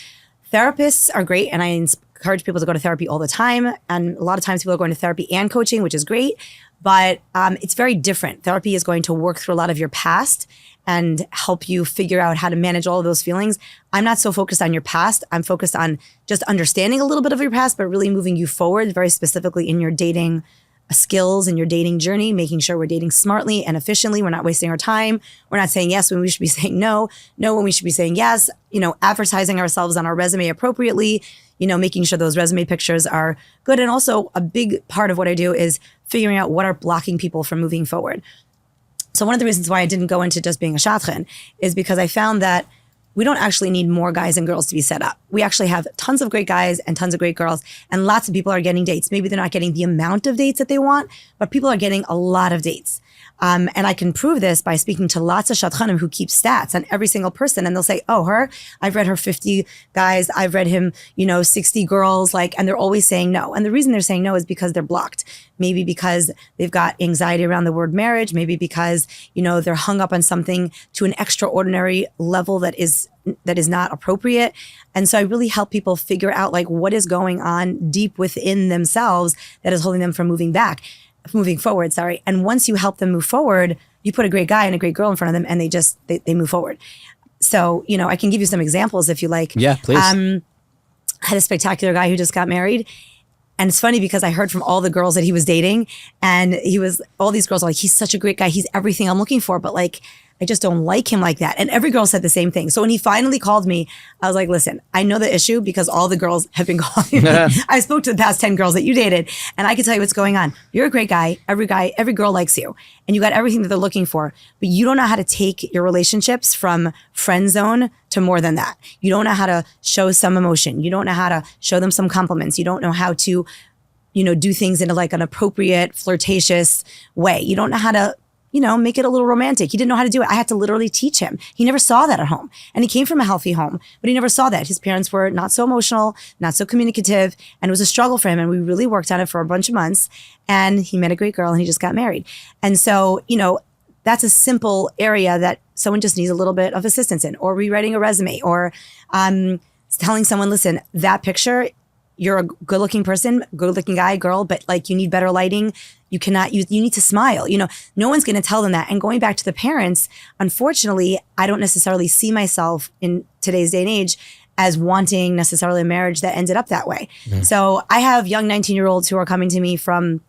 Therapists are great, and I encourage people to go to therapy all the time. And a lot of times people are going to therapy and coaching, which is great. But it's very different. Therapy is going to work through a lot of your past and help you figure out how to manage all of those feelings. I'm not so focused on your past. I'm focused on just understanding a little bit of your past, but really moving you forward very specifically in your dating skills and your dating journey, making sure we're dating smartly and efficiently. We're not wasting our time. We're not saying yes when we should be saying no, no when we should be saying yes, advertising ourselves on our resume appropriately, making sure those resume pictures are good. And also a big part of what I do is figuring out what are blocking people from moving forward. So one of the reasons why I didn't go into just being a shadchan is because I found that we don't actually need more guys and girls to be set up. We actually have tons of great guys and tons of great girls, and lots of people are getting dates. Maybe they're not getting the amount of dates that they want, but people are getting a lot of dates. And I can prove this by speaking to lots of shadchanim who keep stats on every single person. And they'll say, oh, I've read her 50 guys. I've read him, 60 girls, and they're always saying no. And the reason they're saying no is because they're blocked. Maybe because they've got anxiety around the word marriage. Maybe because, they're hung up on something to an extraordinary level that is not appropriate. And so I really help people figure out what is going on deep within themselves that is holding them from moving forward. And once you help them move forward, you put a great guy and a great girl in front of them and they move forward. So, I can give you some examples if you like. Yeah, please. I had a spectacular guy who just got married. And it's funny because I heard from all the girls that he was dating, and all these girls are like, he's such a great guy. He's everything I'm looking for. But I just don't like him like that. And every girl said the same thing. So when he finally called me, I was like, listen, I know the issue because all the girls have been calling me. I spoke to the past 10 girls that you dated, and I can tell you what's going on. You're a great guy. Every girl likes you, and you got everything that they're looking for, but you don't know how to take your relationships from friend zone to more than that. You don't know how to show some emotion. You don't know how to show them some compliments. You don't know how to, do things in an appropriate, flirtatious way. You don't know how to, make it a little romantic. He didn't know how to do it. I had to literally teach him. He never saw that at home. And he came from a healthy home, but he never saw that. His parents were not so emotional, not so communicative, and it was a struggle for him. And we really worked on it for a bunch of months. And he met a great girl and he just got married. And so, that's a simple area that someone just needs a little bit of assistance in, or rewriting a resume, or telling someone, listen, that picture, you're a good looking person, good looking guy, girl, but you need better lighting. You need to smile. No one's going to tell them that. And going back to the parents, unfortunately, I don't necessarily see myself in today's day and age as wanting necessarily a marriage that ended up that way. Mm-hmm. So I have young 19-year-olds who are coming to me from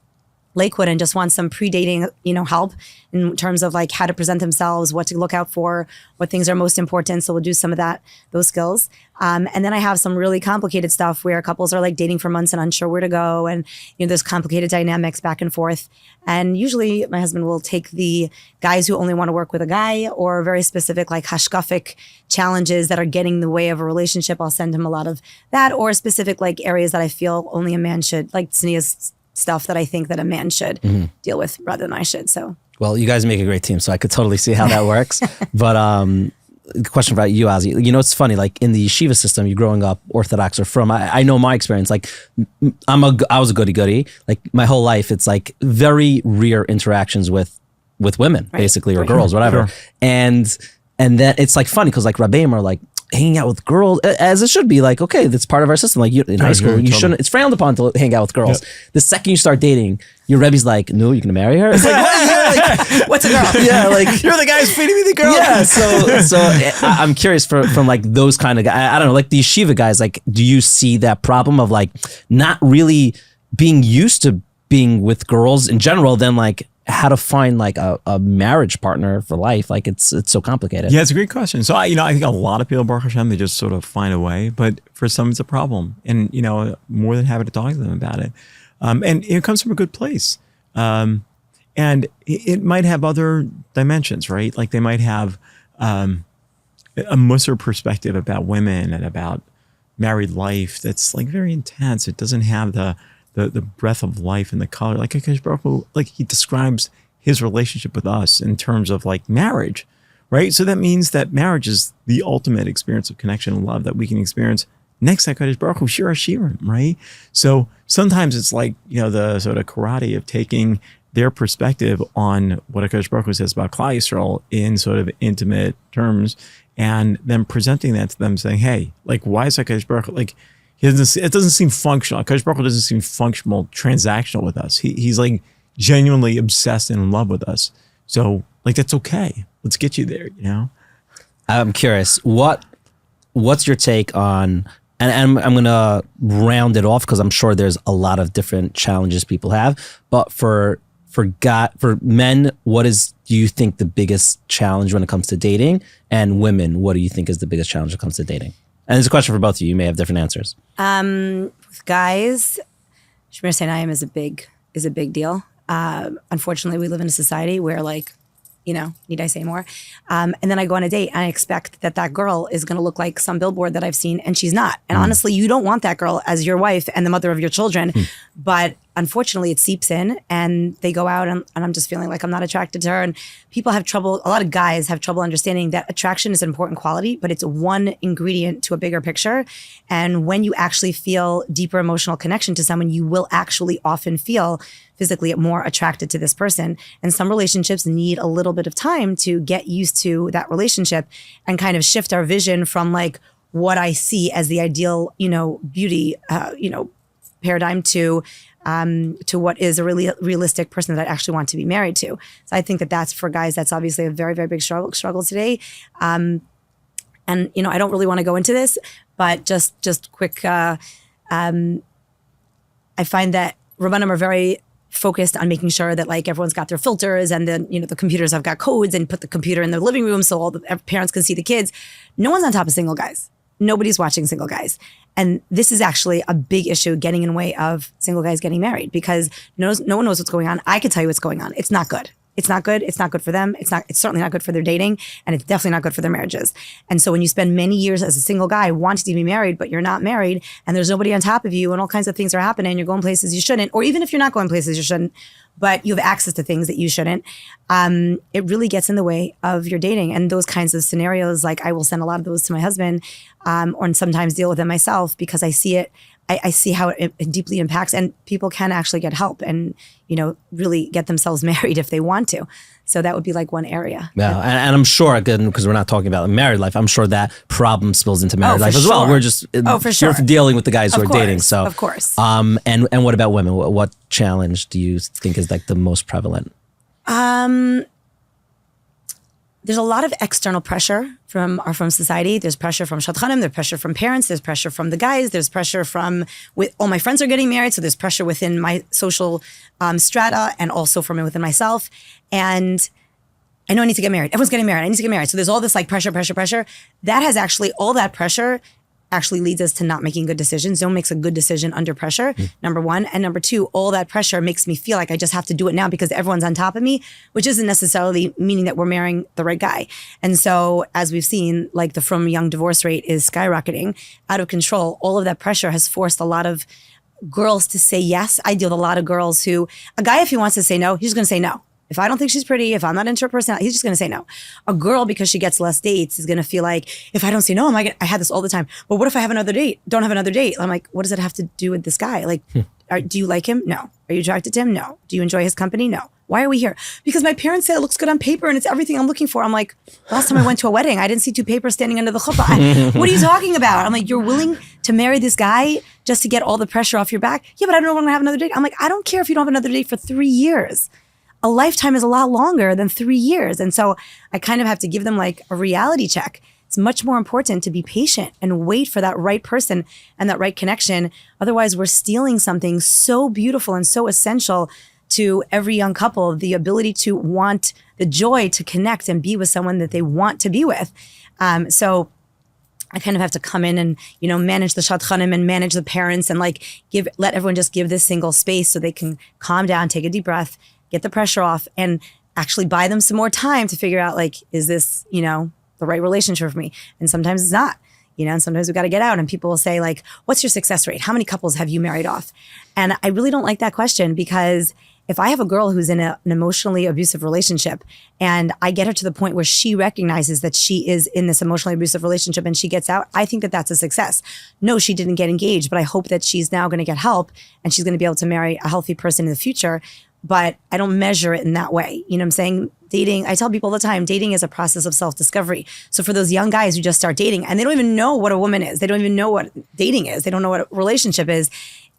Lakewood and just want some pre-dating, help in terms of how to present themselves, what to look out for, what things are most important. So we'll do some of those skills. And then I have some really complicated stuff where couples are dating for months and unsure where to go. And, there's complicated dynamics back and forth. And usually my husband will take the guys who only want to work with a guy, or very specific hashkafic challenges that are getting in the way of a relationship. I'll send him a lot of that, or specific areas that I feel only a man should, tznius stuff that I think that a man should deal with rather than I should. So, well, you guys make a great team, so I could totally see how that works. But question about you, Ozzie. It's funny, in the yeshiva system, you growing up Orthodox or from, I know my experience, I was a goody-goody. My whole life, it's very rare interactions with women, right, basically, or girls, whatever. Sure. And then it's funny because Rabbeim are hanging out with girls, as it should be. Okay, that's part of our system. In high school, you shouldn't. It's frowned upon to hang out with girls. Yep. The second you start dating, your Rebbe's no, you're gonna marry her. It's what? What's a girl? Yeah, you're the guy who's feeding me the girl. Yeah, so I'm curious from those kind of guys. I don't know, the yeshiva guys. Do you see that problem of not really being used to being with girls in general? Then how to find a marriage partner for life. It's so complicated. Yeah, it's a great question. So I think a lot of people, Baruch Hashem, they just sort of find a way, but for some it's a problem, and more than happy to talk to them about it. And it comes from a good place. And it might have other dimensions, right? They might have a Musar perspective about women and about married life that's very intense. It doesn't have the breath of life and the color. HaKadosh Baruch Hu, he describes his relationship with us in terms of marriage, right? So that means that marriage is the ultimate experience of connection and love that we can experience next to HaKadosh Baruch Hu, Shir HaShirim, right? So sometimes it's the sort of karate of taking their perspective on what HaKadosh Baruch Hu says about Klal Yisrael in sort of intimate terms, and then presenting that to them, saying, hey, why is HaKadosh Baruch Hu, it doesn't seem functional. HaKadosh Baruch Hu doesn't seem functional, transactional with us. He's genuinely obsessed and in love with us. So like, that's okay. Let's get you there, you know? I'm curious, what's your take on, and I'm going to round it off because I'm sure there's a lot of different challenges people have, but for men, do you think the biggest challenge when it comes to dating? And women, what do you think is the biggest challenge when it comes to dating? And it's a question for both of you. You may have different answers. With guys, Shamir Saying is a big deal. Unfortunately, we live in a society where like, you know, need I say more? And then I go on a date and I expect that girl is going to look like some billboard that I've seen, and she's not. And honestly, you don't want that girl as your wife and the mother of your children. But unfortunately, it seeps in and they go out and I'm just feeling like I'm not attracted to her. And people have trouble, a lot of guys have trouble understanding that attraction is an important quality, but it's one ingredient to a bigger picture. And when you actually feel deeper emotional connection to someone, you will actually often feel physically more attracted to this person. And some relationships need a little bit of time to get used to that relationship and kind of shift our vision from like what I see as the ideal, you know, beauty, paradigm to what is a really realistic person that I actually want to be married to. So I think that's for guys, that's obviously a very, very big struggle today. And, you know, I don't really want to go into this, but just quick, I find that Rabbanim are very focused on making sure that like everyone's got their filters and then, you know, the computers have got codes and put the computer in the living room so all the parents can see the kids. No one's on top of single guys. Nobody's watching single guys. And this is actually a big issue getting in the way of single guys getting married because no one knows what's going on. I can tell you what's going on. It's not good. It's not good. It's not good for them. It's certainly not good for their dating, and it's definitely not good for their marriages. And so when you spend many years as a single guy wanting to be married, but you're not married and there's nobody on top of you and all kinds of things are happening, you're going places you shouldn't, or even if you're not going places you shouldn't, but you have access to things that you shouldn't, it really gets in the way of your dating. And those kinds of scenarios, like I will send a lot of those to my husband, or sometimes deal with them myself because I see it. I see how it deeply impacts, and people can actually get help and, you know, really get themselves married if they want to. So that would be like one area. Yeah, and I'm sure, again, because we're not talking about married life, I'm sure that problem spills into married life as well. We're just for sure. You're dealing with the guys who are dating. So of course. And what about women? What challenge do you think is like the most prevalent? There's a lot of external pressure from society. There's pressure from shadchanim, there's pressure from parents, there's pressure from the guys, there's pressure from all my friends are getting married, so there's pressure within my social strata and also from within myself. And I know I need to get married. Everyone's getting married. I need to get married. So there's all this like pressure. That has actually, all that pressure actually leads us to not making good decisions. No one makes a good decision under pressure, number one. And number two, all that pressure makes me feel like I just have to do it now because everyone's on top of me, which isn't necessarily meaning that we're marrying the right guy. And so as we've seen, like the frum young divorce rate is skyrocketing out of control. All of that pressure has forced a lot of girls to say yes. I deal with a lot of girls who, a guy, if he wants to say no, he's going to say no. If I don't think she's pretty, if I'm not into her personality, he's just going to say no. A girl, because she gets less dates, is going to feel like, if I don't say no, I had this all the time. But what if I have another date? Don't have another date. I'm like, what does it have to do with this guy? Like, do you like him? No. Are you attracted to him? No. Do you enjoy his company? No. Why are we here? Because my parents said it looks good on paper and it's everything I'm looking for. I'm like, last time I went to a wedding, I didn't see two papers standing under the chuppah. What are you talking about? I'm like, you're willing to marry this guy just to get all the pressure off your back? Yeah, but I don't know when I'm going to have another date. I'm like, I don't care if you don't have another date for 3 years. A lifetime is a lot longer than 3 years. And so I kind of have to give them like a reality check. It's much more important to be patient and wait for that right person and that right connection. Otherwise, we're stealing something so beautiful and so essential to every young couple, the ability to want the joy to connect and be with someone that they want to be with. So I kind of have to come in and, you know, manage the shadchanim and manage the parents and like let everyone just give this single space so they can calm down, take a deep breath, get the pressure off, and actually buy them some more time to figure out, like, is this, you know, the right relationship for me? And sometimes it's not, you know, and sometimes we got to get out and people will say like, what's your success rate? How many couples have you married off? And I really don't like that question because if I have a girl who's in an emotionally abusive relationship and I get her to the point where she recognizes that she is in this emotionally abusive relationship and she gets out, I think that that's a success. No, she didn't get engaged, but I hope that she's now going to get help and she's going to be able to marry a healthy person in the future. But I don't measure it in that way. You know what I'm saying? Dating, I tell people all the time, dating is a process of self-discovery. So for those young guys who just start dating and they don't even know what a woman is, they don't even know what dating is, they don't know what a relationship is,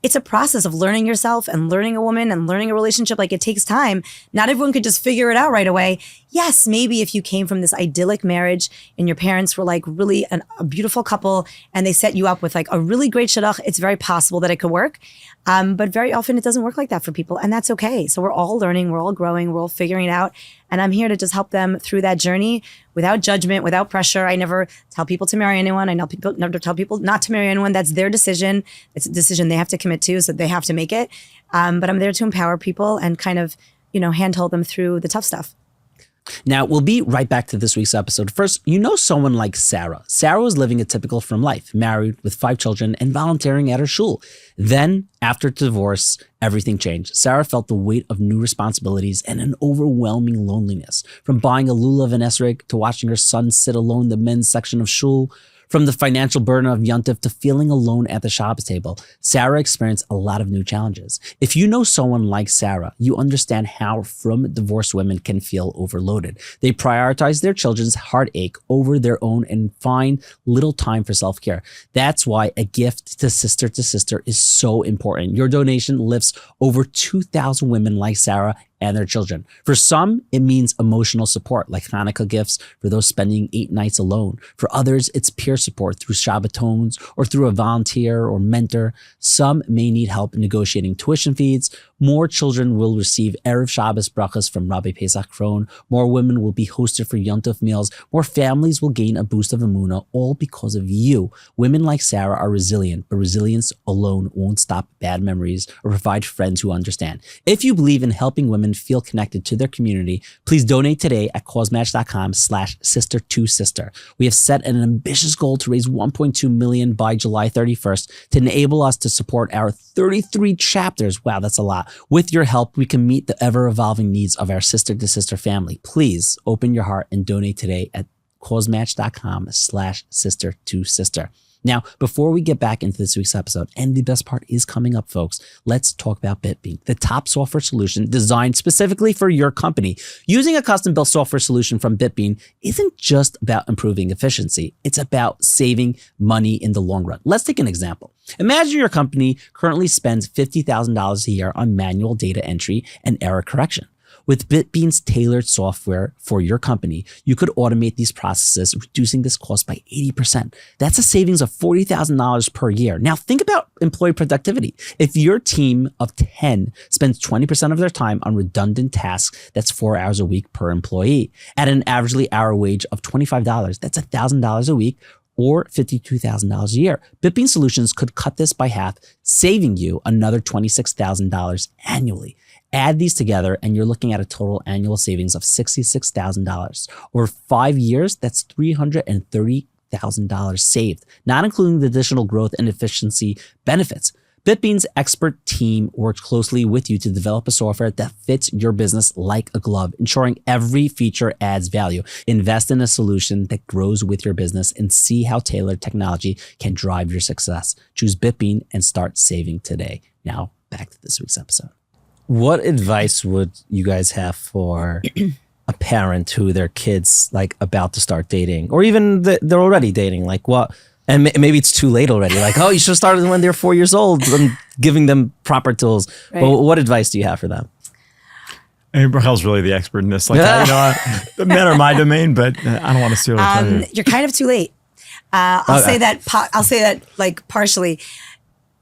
it's a process of learning yourself and learning a woman and learning a relationship. Like, it takes time. Not everyone could just figure it out right away. Yes, maybe if you came from this idyllic marriage and your parents were like really a beautiful couple and they set you up with like a really great shidduch, it's very possible that it could work. But very often it doesn't work like that for people, and that's okay. So we're all learning, we're all growing, we're all figuring it out. And I'm here to just help them through that journey without judgment, without pressure. I never tell people to marry anyone. I never tell people not to marry anyone. That's their decision. It's a decision they have to commit to, so they have to make it. But I'm there to empower people and kind of, handhold them through the tough stuff. Now, we'll be right back to this week's episode. First, someone like Sarah. Sarah was living a typical frum life, married with 5 children and volunteering at her shul. Then, after divorce, everything changed. Sarah felt the weight of new responsibilities and an overwhelming loneliness. From buying a lulav and esrog to watching her son sit alone in the men's section of shul, from the financial burden of Yontif to feeling alone at the Shabbos table, Sarah experienced a lot of new challenges. If you know someone like Sarah, you understand how frum divorced women can feel overloaded. They prioritize their children's heartache over their own and find little time for self-care. That's why a gift to Sister is so important. Your donation lifts over 2,000 women like Sarah and their children. For some, it means emotional support, like Hanukkah gifts for those spending 8 nights alone. For others, it's peer support through Shabbatons or through a volunteer or mentor. Some may need help negotiating tuition fees. More children will receive Erev Shabbos brachas from Rabbi Pesach Kron. More women will be hosted for Yom Tov meals. More families will gain a boost of emunah, all because of you. Women like Sarah are resilient, but resilience alone won't stop bad memories or provide friends who understand. If you believe in helping women feel connected to their community, please donate today at causematch.com/sister2sister. We have set an ambitious goal to raise $1.2 million by July 31st to enable us to support our 33 chapters. Wow, that's a lot. With your help, we can meet the ever-evolving needs of our sister-to-sister family. Please open your heart and donate today at causematch.com/sister2sister. Now, before we get back into this week's episode, and the best part is coming up, folks, let's talk about BitBean, the top software solution designed specifically for your company. Using a custom-built software solution from BitBean isn't just about improving efficiency. It's about saving money in the long run. Let's take an example. Imagine your company currently spends $50,000 a year on manual data entry and error correction. With BitBean's tailored software for your company, you could automate these processes, reducing this cost by 80%. That's a savings of $40,000 per year. Now think about employee productivity. If your team of 10 spends 20% of their time on redundant tasks, that's 4 hours a week per employee. At an averagely hour wage of $25, that's $1,000 a week, or $52,000 a year. BitBean Solutions could cut this by half, saving you another $26,000 annually. Add these together and you're looking at a total annual savings of $66,000. Over 5 years, that's $330,000 saved, not including the additional growth and efficiency benefits. BitBean's expert team works closely with you to develop a software that fits your business like a glove, ensuring every feature adds value. Invest in a solution that grows with your business and see how tailored technology can drive your success. Choose BitBean and start saving today. Now, back to this week's episode. What advice would you guys have for a parent who their kid's like about to start dating, or even they're already dating? Like what? And maybe it's too late already. Like, oh, you should have started when they're 4 years old and giving them proper tools. Right. But what advice do you have for them? I mean, Rael's really the expert in this. Like, the men are my domain, but I don't want to steal it. You're kind of too late. I'll say that like partially.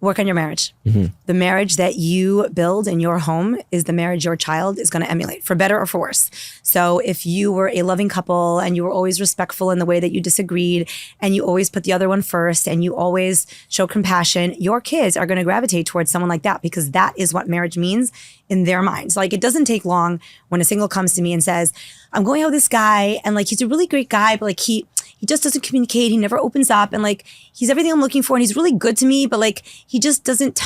Work on your marriage. Mm-hmm. The marriage that you build in your home is the marriage your child is going to emulate, for better or for worse. So if you were a loving couple and you were always respectful in the way that you disagreed and you always put the other one first and you always show compassion, your kids are going to gravitate towards someone like that, because that is what marriage means in their minds. Like, it doesn't take long when a single comes to me and says, I'm going out with this guy and like, he's a really great guy, but like he just doesn't communicate. He never opens up, and like he's everything I'm looking for, and he's really good to me, but like he just doesn't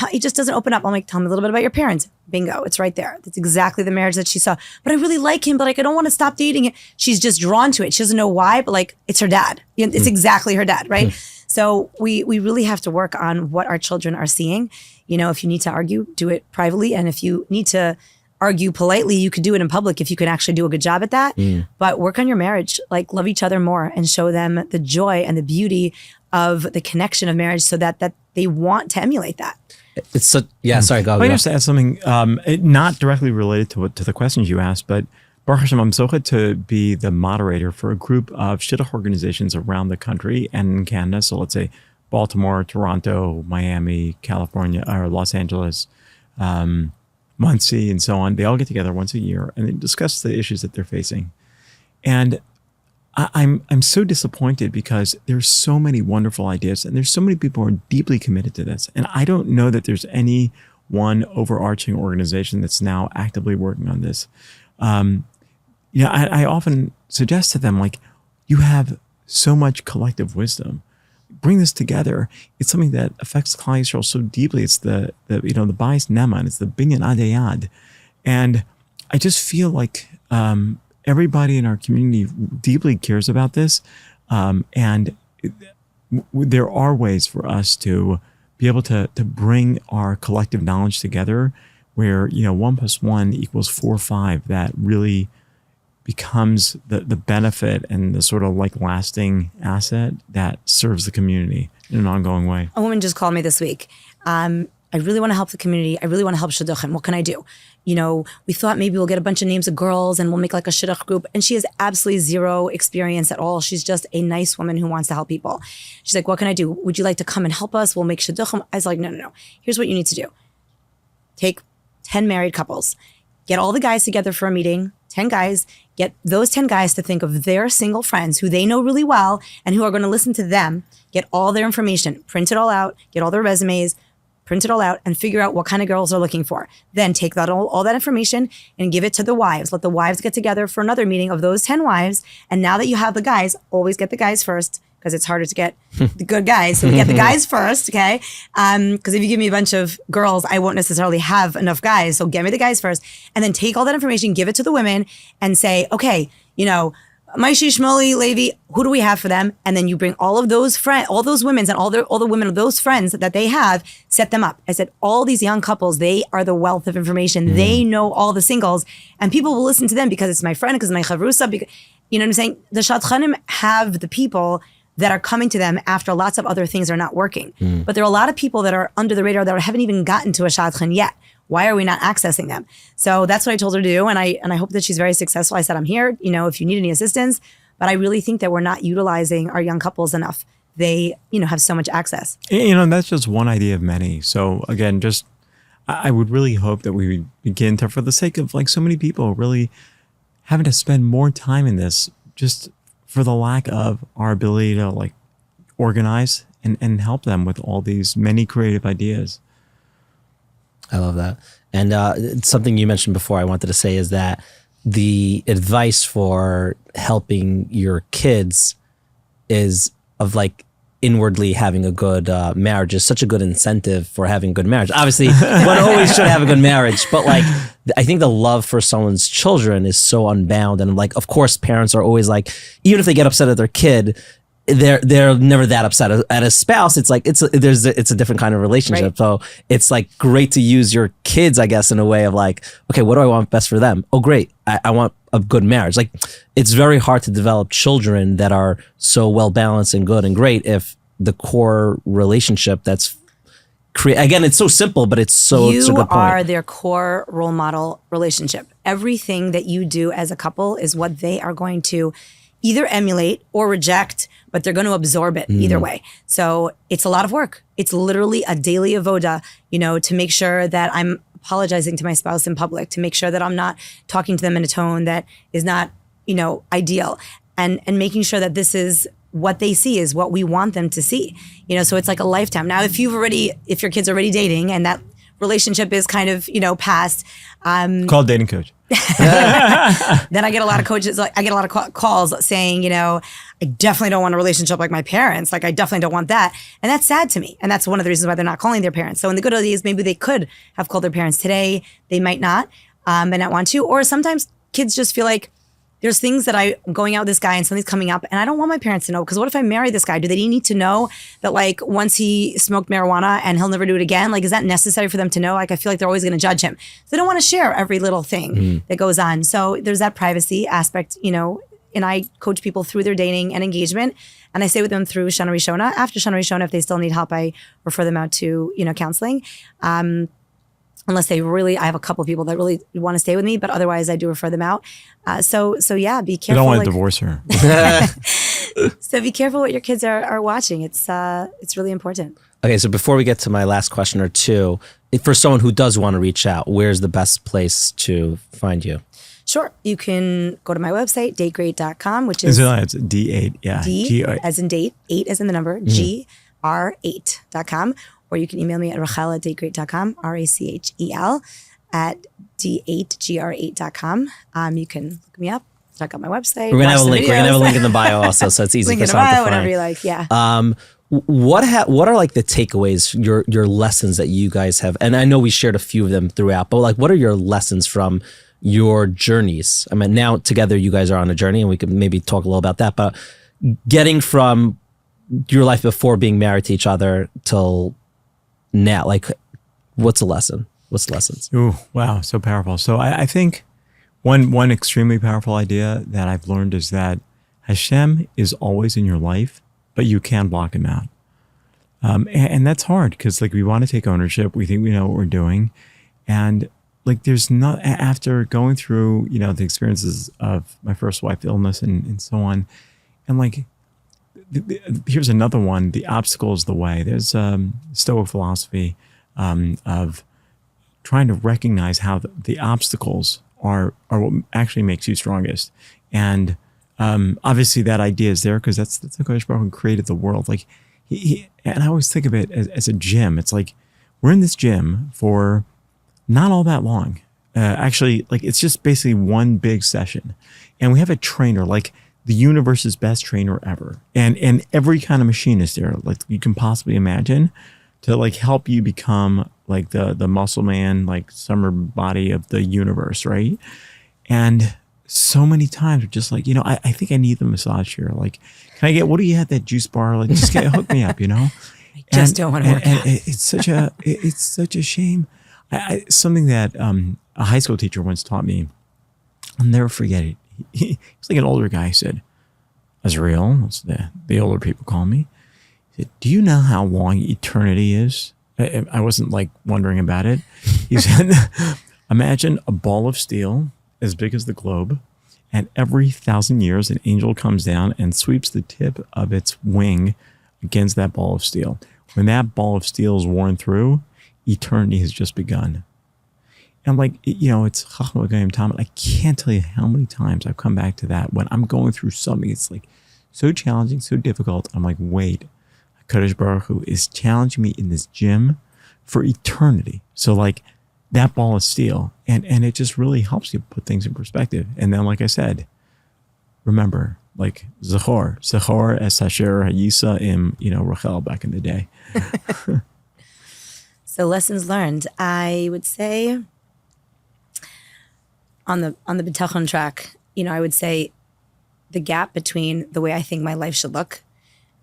open up. I'm like, tell me a little bit about your parents. Bingo, it's right there. That's exactly the marriage that she saw. But I really like him, but like I don't want to stop dating it. She's just drawn to it. She doesn't know why, but like it's her dad. It's exactly her dad, right? So we really have to work on what our children are seeing. You know, if you need to argue, do it privately, and if you need to argue politely, you could do it in public if you can actually do a good job at that. But work on your marriage, like love each other more and show them the joy and the beauty of the connection of marriage, so that they want to emulate that. It's so, sorry, go. I just add something, not directly related to the questions you asked, but Baruch Hashem, I'm zochet to be the moderator for a group of shidduch organizations around the country and in Canada. So let's say Baltimore, Toronto, Miami, California, or Los Angeles, Muncie, and so on. They all get together once a year and they discuss the issues that they're facing. And I'm so disappointed because there's so many wonderful ideas and there's so many people who are deeply committed to this. And I don't know that there's any one overarching organization that's now actively working on this. I often suggest to them, like, you have so much collective wisdom. Bring this together. It's something that affects Klal Yisrael so deeply. It's the Bayis Neman. It's the Binyan Adayad. And I just feel like everybody in our community deeply cares about this. And there are ways for us to be able to bring our collective knowledge together where, 1 + 1 = 4 or 5, that really becomes the benefit and the sort of like lasting asset that serves the community in an ongoing way. A woman just called me this week. I really want to help the community. I really want to help shidduchim. What can I do? We thought maybe we'll get a bunch of names of girls and we'll make like a shidduch group. And she has absolutely zero experience at all. She's just a nice woman who wants to help people. She's like, what can I do? Would you like to come and help us? We'll make shidduchim. I was like, no. Here's what you need to do. Take 10 married couples. Get all the guys together for a meeting. 10 guys. Get those 10 guys to think of their single friends who they know really well and who are going to listen to them. Get all their information. Print it all out. Get all their resumes. Print it all out and figure out what kind of girls they're looking for. Then take that all that information and give it to the wives. Let the wives get together for another meeting of those 10 wives. And now that you have the guys, always get the guys first because it's harder to get the good guys. So we get the guys first, okay? Because if you give me a bunch of girls, I won't necessarily have enough guys. So get me the guys first. And then take all that information, give it to the women and say, okay, Maishi, Shmoli, Levi, who do we have for them? And then you bring all of those friends, all those women and all the women of those friends that they have, set them up. I said, all these young couples, they are the wealth of information. They know all the singles and people will listen to them because it's my friend, because my chavrusa, because, you know what I'm saying? The shadchanim have the people that are coming to them after lots of other things are not working. But there are a lot of people that are under the radar that haven't even gotten to a shadchan yet. Why are we not accessing them? So that's what I told her to do. And I hope that she's very successful. I said, I'm here, if you need any assistance, but I really think that we're not utilizing our young couples enough. They, have so much access. That's just one idea of many. So again, I would really hope that we begin to, for the sake of like so many people, really having to spend more time in this, just for the lack of our ability to like organize and help them with all these many creative ideas. I love that. And something you mentioned before I wanted to say is that the advice for helping your kids is of like inwardly having a good marriage is such a good incentive for having a good marriage. Obviously, one always should have a good marriage, but like I think the love for someone's children is so unbound. And like, of course, parents are always like, even if they get upset at their kid, they're never that upset at a spouse. It's like it's a different kind of relationship. Right. So it's like great to use your kids, I guess, in a way of like, okay, what do I want best for them? Oh, great, I want a good marriage. Like it's very hard to develop children that are so well balanced and good and great if the core relationship that's again, it's so simple, but it's a good point. You are their core role model relationship. Everything that you do as a couple is what they are going to either emulate or reject, but they're going to absorb it either way. So it's a lot of work. It's literally a daily avoda, to make sure that I'm apologizing to my spouse in public, to make sure that I'm not talking to them in a tone that is not, ideal, and making sure that this is what they see is what we want them to see. So it's like a lifetime. Now, if your kid's already dating and that relationship is kind of, past. Call dating coach. Then I get a lot of coaches, I get a lot of calls saying, I definitely don't want a relationship like my parents. Like I definitely don't want that. And that's sad to me. And that's one of the reasons why they're not calling their parents. So in the good old days, maybe they could have called their parents. Today, they might not, and not want to. Or sometimes kids just feel like there's things that I'm going out with this guy and something's coming up and I don't want my parents to know, because what if I marry this guy? Do they need to know that like once he smoked marijuana and he'll never do it again? Like, is that necessary for them to know? Like, I feel like they're always going to judge him. So they don't want to share every little thing that goes on. So there's that privacy aspect, and I coach people through their dating and engagement. And I stay with them through Shana Rishona. After Shana Rishona, if they still need help, I refer them out to, counseling. Unless they really, I have a couple of people that really want to stay with me, but otherwise I do refer them out. So yeah, be careful. You don't want to divorce her. So be careful what your kids are watching. It's really important. Okay, so before we get to my last question or two, for someone who does want to reach out, where's the best place to find you? Sure. You can go to my website, dategreat.com, which is It's D8, yeah. D as in date, 8 as in the number, GR8.com. Or you can email me at Rael@dategreat.com, RACHEL at D8GR8.com. You can look me up, check out my website. We're gonna have a link. We're gonna have a link in the bio also, so it's easy link for in the someone to bio, find. whatever you like. Yeah. What are like the takeaways, your lessons that you guys have? And I know we shared a few of them throughout, but like, what are your lessons from your journeys? I mean, now together you guys are on a journey, and we could maybe talk a little about that. But getting from your life before being married to each other till now, like, what's a lesson? What's the lessons? Ooh, wow, so powerful. So I think one extremely powerful idea that I've learned is that Hashem is always in your life, but you can block him out. And that's hard because like we want to take ownership. We think we know what we're doing. And like there's not, after going through, the experiences of my first wife illness and so on, and like, here's another one, the obstacle is the way. There's Stoic philosophy of trying to recognize how the obstacles are what actually makes you strongest. And obviously that idea is there because that's the Kodesh Baruch Hu created the world. Like and I always think of it as a gym. It's like we're in this gym for not all that long. Actually, like it's just basically one big session. And we have a trainer, like the universe's best trainer ever. And every kind of machine is there, like you can possibly imagine, to like help you become like the muscle man, like summer body of the universe, right? And so many times we're just like, I think I need the massage here. Like, can I get, what do you have, that juice bar? Like, just hook me up, I just don't want to work out. It's such a shame. Something that a high school teacher once taught me, I'll never forget it. He was like an older guy. He said, Azrael, that's the older people call me. He said, do you know how long eternity is? I wasn't like wondering about it. He said, imagine a ball of steel as big as the globe, and every 1,000 years an angel comes down and sweeps the tip of its wing against that ball of steel. When that ball of steel is worn through, eternity has just begun. And like, it's Chachma Gayim Talmud. I can't tell you how many times I've come back to that when I'm going through something. It's like so challenging, so difficult. I'm like, wait, Kodesh Baruch Hu is challenging me in this gym for eternity. So like that ball of steel, and it just really helps you put things in perspective. And then, like I said, remember, like Zachor es Asher Hayisa im, Rael back in the day. So lessons learned, I would say on the Bitachon track, I would say the gap between the way I think my life should look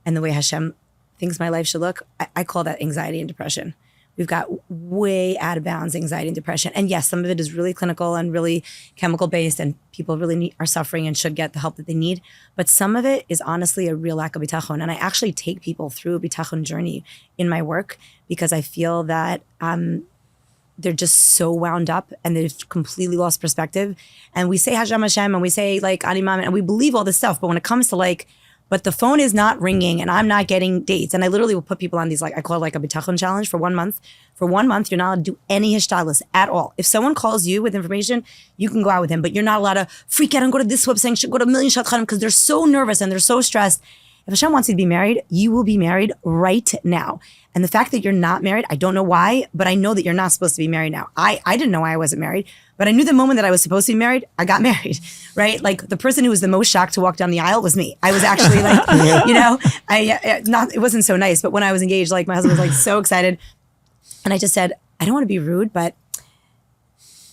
and the way Hashem thinks my life should look, I call that anxiety and depression. We've got way out of bounds anxiety and depression. And yes, some of it is really clinical and really chemical based, and people really are suffering and should get the help that they need. But some of it is honestly a real lack of bitachon. And I actually take people through a bitachon journey in my work because I feel that they're just so wound up and they've completely lost perspective. And we say Hashem Hashem and we say like Animam and we believe all this stuff. But when it comes to like, but the phone is not ringing and I'm not getting dates. And I literally will put people on these, like, I call it like a bitachon challenge for 1 month. For 1 month, you're not allowed to do any hishtadlus at all. If someone calls you with information, you can go out with him, but you're not allowed to freak out and go to this website and go to a million shadchanim because they're so nervous and they're so stressed. If Hashem wants you to be married, you will be married right now. And the fact that you're not married, I don't know why, but I know that you're not supposed to be married now. I didn't know why I wasn't married, but I knew the moment that I was supposed to be married, I got married, right? Like the person who was the most shocked to walk down the aisle was me. I was actually like, it wasn't so nice, but when I was engaged, like my husband was like so excited. And I just said, I don't want to be rude, but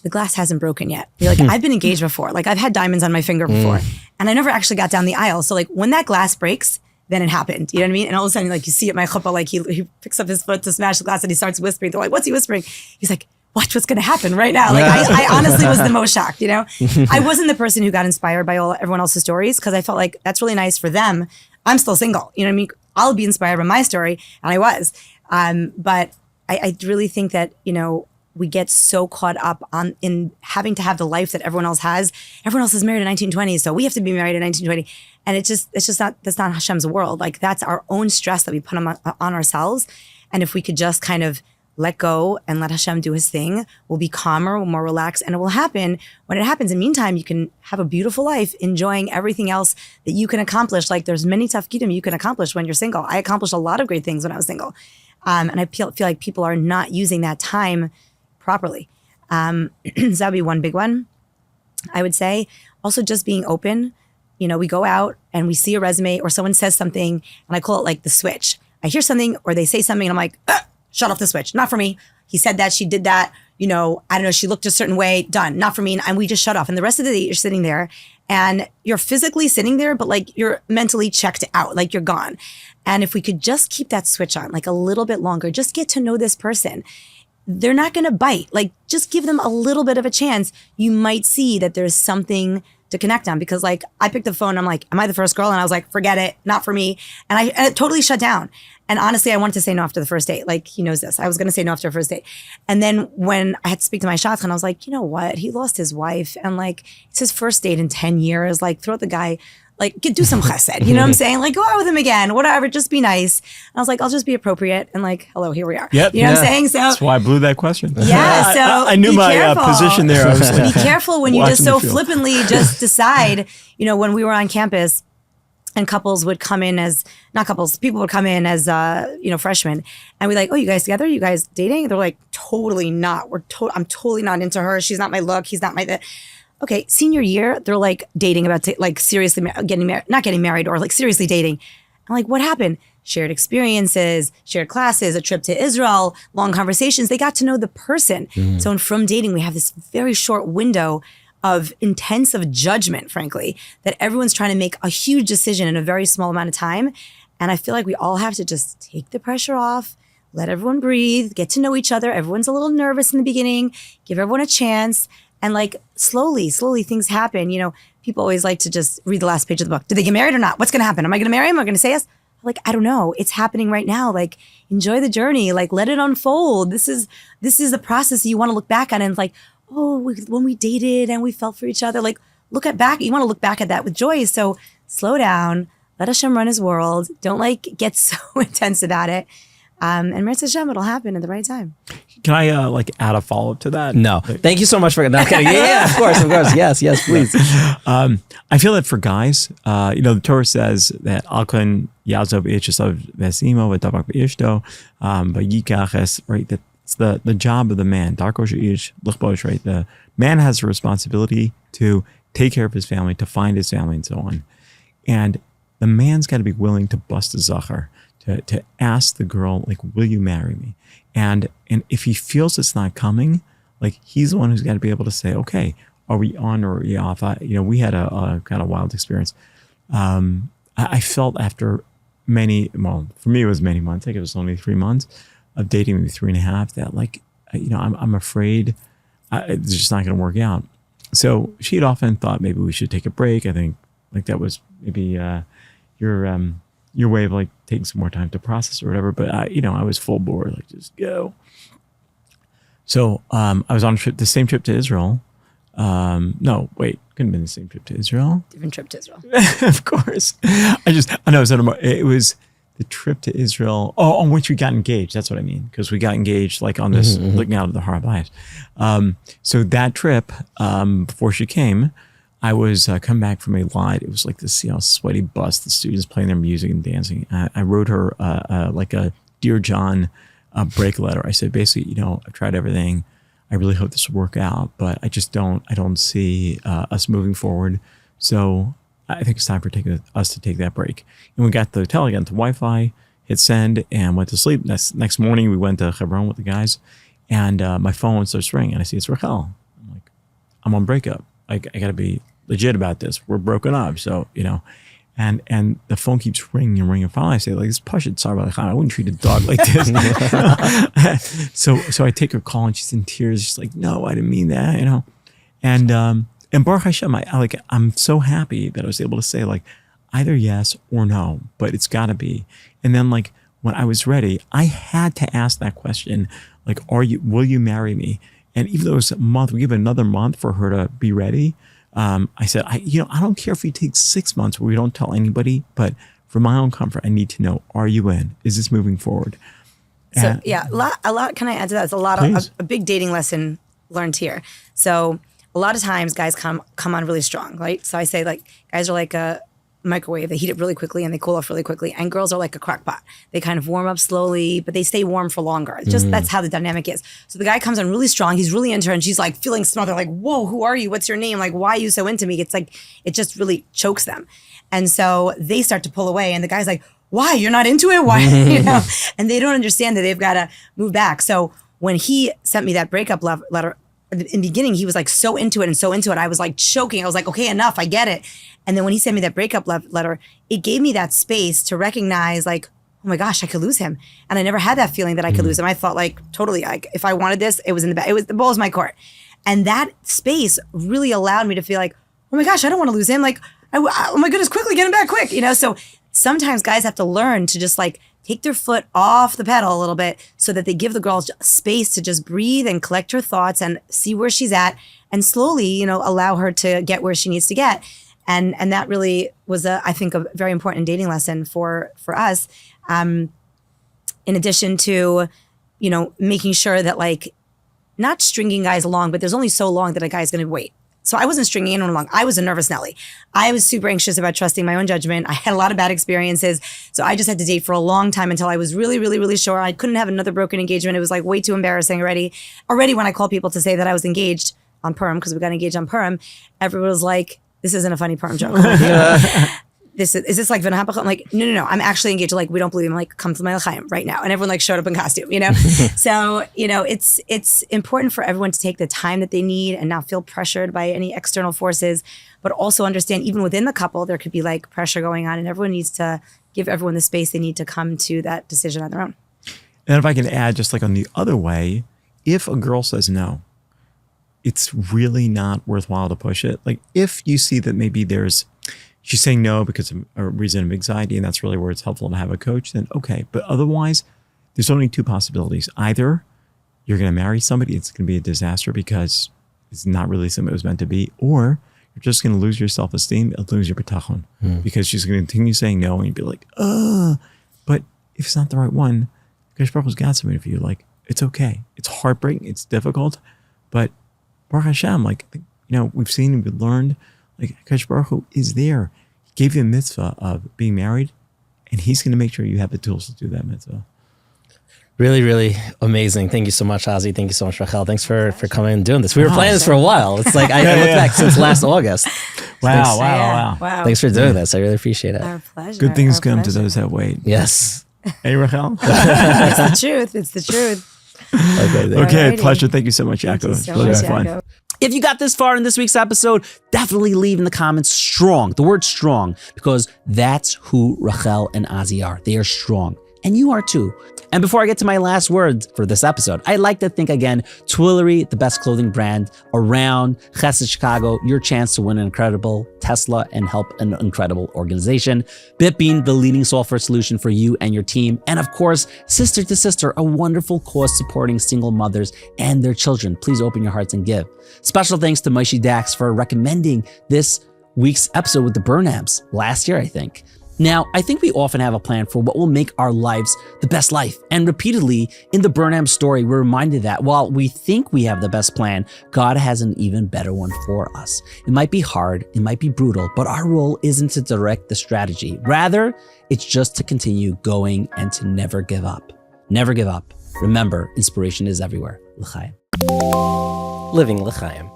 the glass hasn't broken yet. You're like, I've been engaged before. Like I've had diamonds on my finger before and I never actually got down the aisle. So like when that glass breaks, then it happened. You know what I mean? And all of a sudden, like you see at my chuppah, like he picks up his foot to smash the glass and he starts whispering. They're like, what's he whispering? He's like, watch what's going to happen right now. Like I honestly was the most shocked, you know? I wasn't the person who got inspired by everyone else's stories because I felt like that's really nice for them. I'm still single, you know what I mean? I'll be inspired by my story, and I was. But I really think that, you know, we get so caught up in having to have the life that everyone else has. Everyone else is married in 1920s, so we have to be married in 1920. And it's just not, that's not Hashem's world. Like that's our own stress that we put on ourselves. And if we could just kind of let go and let Hashem do his thing, we'll be calmer, we'll more relaxed, and it will happen when it happens. In the meantime, you can have a beautiful life, enjoying everything else that you can accomplish. Like there's many tafkidim you can accomplish when you're single. I accomplished a lot of great things when I was single. And I feel like people are not using that time properly. So that'd be one big one, I would say. Also just being open. You know, we go out and we see a resume or someone says something, and I call it like the switch. I hear something or they say something and I'm like, shut off the switch. Not for me. He said that, she did that. You know, I don't know, she looked a certain way, done. Not for me. And we just shut off. And the rest of the day you're sitting there and you're physically sitting there, but like you're mentally checked out, like you're gone. And if we could just keep that switch on like a little bit longer, just get to know this person. They're not going to bite. Like just give them a little bit of a chance. You might see that there's something to connect on, because like I picked the phone, I'm like, am I the first girl? And I was like, forget it, not for me. And I totally shut down. And honestly, I wanted to say no after the first date. Like he knows this. I was going to say no after the first date. And then when I had to speak to my shadchan, I was like, you know what? He lost his wife and like it's his first date in 10 years. Like throw the guy, like do some chesed. You know what I'm saying? Like go out with him again, whatever, just be nice. And I was like, I'll just be appropriate. And like, hello, here we are. Yep. You know what I'm saying? So that's why I blew that question. Yeah. So I knew my position there. I was like, be careful when you just so flippantly just decide, you know, when we were on campus and couples would come in as, not couples, people would come in as, you know, freshmen. And we're like, oh, you guys together? You guys dating? They're like, totally not. I'm totally not into her. She's not my look. He's not my... Okay, senior year, they're like dating, about to like seriously getting married, not getting married, or like seriously dating. I'm like, what happened? Shared experiences, shared classes, a trip to Israel, long conversations. They got to know the person. So from dating, we have this very short window of intensive judgment, frankly, that everyone's trying to make a huge decision in a very small amount of time. And I feel like we all have to just take the pressure off, let everyone breathe, get to know each other. Everyone's a little nervous in the beginning, give everyone a chance. And like slowly things happen. You know, people always like to just read the last page of the book. Did they get married or not? What's going to happen? Am I going to marry him? Am I going to say yes? Like, I don't know. It's happening right now. Like, enjoy the journey. Like, let it unfold. This is the process you want to look back on. And like, oh, when we dated and we felt for each other, like back. You want to look back at that with joy. So slow down. Let Hashem run his world. Don't like get so intense about it. And Mirz Hashem, it'll happen at the right time. Can I like add a follow up to that? No. Thank you so much for that. Yeah, of course. Yes, please. I feel that for guys, you know, the Torah says that Alkon Yazov Ichasav Vesimo V'Tabak Ishto, but Yikaches, right? That's the job of the man. Darko Sheish Lichbosh, right? The man has a responsibility to take care of his family, to find his family, and so on. And the man's got to be willing to bust a zachar. To ask the girl, like, will you marry me? And if he feels it's not coming, like he's the one who's got to be able to say, okay, are we on or are we off? You know, we had a kind of wild experience. I felt after for me it was many months, like it was only 3 months of dating, maybe 3.5, that like, you know, I'm afraid it's just not going to work out. So she had often thought maybe we should take a break. I think like that was maybe your way of like taking some more time to process or whatever. But I was full bore, like just go. So I was on a trip, the same trip to Israel. No, wait, couldn't have been the same trip to Israel. Different trip to Israel. Of course. It was the trip to Israel. Oh, on which we got engaged. That's what I mean. Because we got engaged like on this, looking out of the Har HaBayit. So that trip, before she came, I was come back from a line. It was like this, sweaty bus, the students playing their music and dancing. I wrote her like a Dear John break letter. I said, basically, I've tried everything. I really hope this will work out, but I don't see us moving forward. So I think it's time for us to take that break. And we got to the hotel, got into Wi-Fi, hit send, and went to sleep. Next morning, we went to Hebron with the guys, and my phone starts ringing, and I see it's Rael. I'm like, I'm on breakup. I got to be legit about this. We're broken up. So, And the phone keeps ringing and ringing. Finally, I say, like, it's Pashut, sorry about that. I wouldn't treat a dog like this. So I take her call and she's in tears. She's like, no, I didn't mean that, you know. And Baruch Hashem, I'm so happy that I was able to say, like, either yes or no, but it's got to be. And then, like, when I was ready, I had to ask that question, like, will you marry me? And even though it was a month, we give another month for her to be ready. I said, I don't care if it takes 6 months where we don't tell anybody, but for my own comfort, I need to know, are you in? Is this moving forward? So yeah, a lot. Can I add to that? It's a lot of a big dating lesson learned here. So a lot of times guys come on really strong, right? So I say, like, guys are like a microwave. They heat it really quickly and they cool off really quickly. And girls are like a crock pot. They kind of warm up slowly, but they stay warm for longer. It's just, that's how the dynamic is. So the guy comes on really strong. He's really into her and she's like feeling smothered, like, whoa, who are you? What's your name? Like, why are you so into me? It's like, it just really chokes them. And so they start to pull away and the guy's like, why? You're not into it? Why? You know? And they don't understand that they've got to move back. So when he sent me that breakup letter, in the beginning, he was like so into it. I was like choking. I was like, okay, enough. I get it. And then when he sent me that breakup letter, it gave me that space to recognize, like, oh my gosh, I could lose him. And I never had that feeling that I could lose him. I thought, like, totally, like, if I wanted this, it was in the back. The ball was my court. And that space really allowed me to feel like, oh my gosh, I don't want to lose him. Like, oh my goodness, quickly, get him back quick. You know, so sometimes guys have to learn to just, like, take their foot off the pedal a little bit so that they give the girl space to just breathe and collect her thoughts and see where she's at and slowly, you know, allow her to get where she needs to get. And that really was, I think, a very important dating lesson for us. In addition to, you know, making sure that, like, not stringing guys along, but there's only so long that a guy's going to wait. So I wasn't stringing anyone along. I was a nervous Nelly. I was super anxious about trusting my own judgment. I had a lot of bad experiences. So I just had to date for a long time until I was really, really, really sure. I couldn't have another broken engagement. It was like way too embarrassing already. Already when I call people to say that I was engaged on Purim, because we got engaged on Purim, everyone was like, this isn't a funny Purim joke. Is this like V'nahapach? I'm like, no. I'm actually engaged. Like, we don't believe him. I'm like, come to my l'chaim right now. And everyone like showed up in costume, you know? So, you know, it's important for everyone to take the time that they need and not feel pressured by any external forces, but also understand even within the couple, there could be like pressure going on and everyone needs to give everyone the space they need to come to that decision on their own. And if I can add, just like on the other way, if a girl says no, it's really not worthwhile to push it. Like, if you see that maybe she's saying no because of a reason of anxiety, and that's really where it's helpful to have a coach, then okay. But otherwise, there's only two possibilities. Either you're going to marry somebody, it's going to be a disaster because it's not really something it was meant to be, or you're just going to lose your self-esteem and lose your bitachon because she's going to continue saying no, and you'd be like, but if it's not the right one, Kadosh Baruch Hu's got something for you. Like, it's okay. It's heartbreaking. It's difficult, but Baruch Hashem, like, you know, we've seen and we've learned, like, Kadosh Baruch Hu is there. He gave you a mitzvah of being married, and he's going to make sure you have the tools to do that mitzvah. Really, really amazing. Thank you so much, Ozzie. Thank you so much, Rael. Thanks for coming and doing this. We were planning this for a while. It's like, I look back since last August. Wow. Thanks for doing this. I really appreciate it. Our pleasure. Good things come to those that wait. Yes. Hey, Rael. It's the truth. It's the truth. Okay, pleasure. Thank you so much, Yaakov. It's really fun. If you got this far in this week's episode, definitely leave in the comments strong, the word strong, because that's who Rael and Azie are. They are strong. And you are too. And before I get to my last words for this episode, I'd like to thank again Twillory, the best clothing brand around, Chesed Chicago, your chance to win an incredible Tesla and help an incredible organization, BitBean, the leading software solution for you and your team, and of course, Sister to Sister, a wonderful cause supporting single mothers and their children. Please open your hearts and give. Special thanks to Moshe Dax for recommending this week's episode with the Burnhams last year, I think. Now, I think we often have a plan for what will make our lives the best life. And repeatedly in the Burnham story, we're reminded that while we think we have the best plan, God has an even better one for us. It might be hard, it might be brutal, but our role isn't to direct the strategy. Rather, it's just to continue going and to never give up. Never give up. Remember, inspiration is everywhere. L'chaim. Living L'chaim.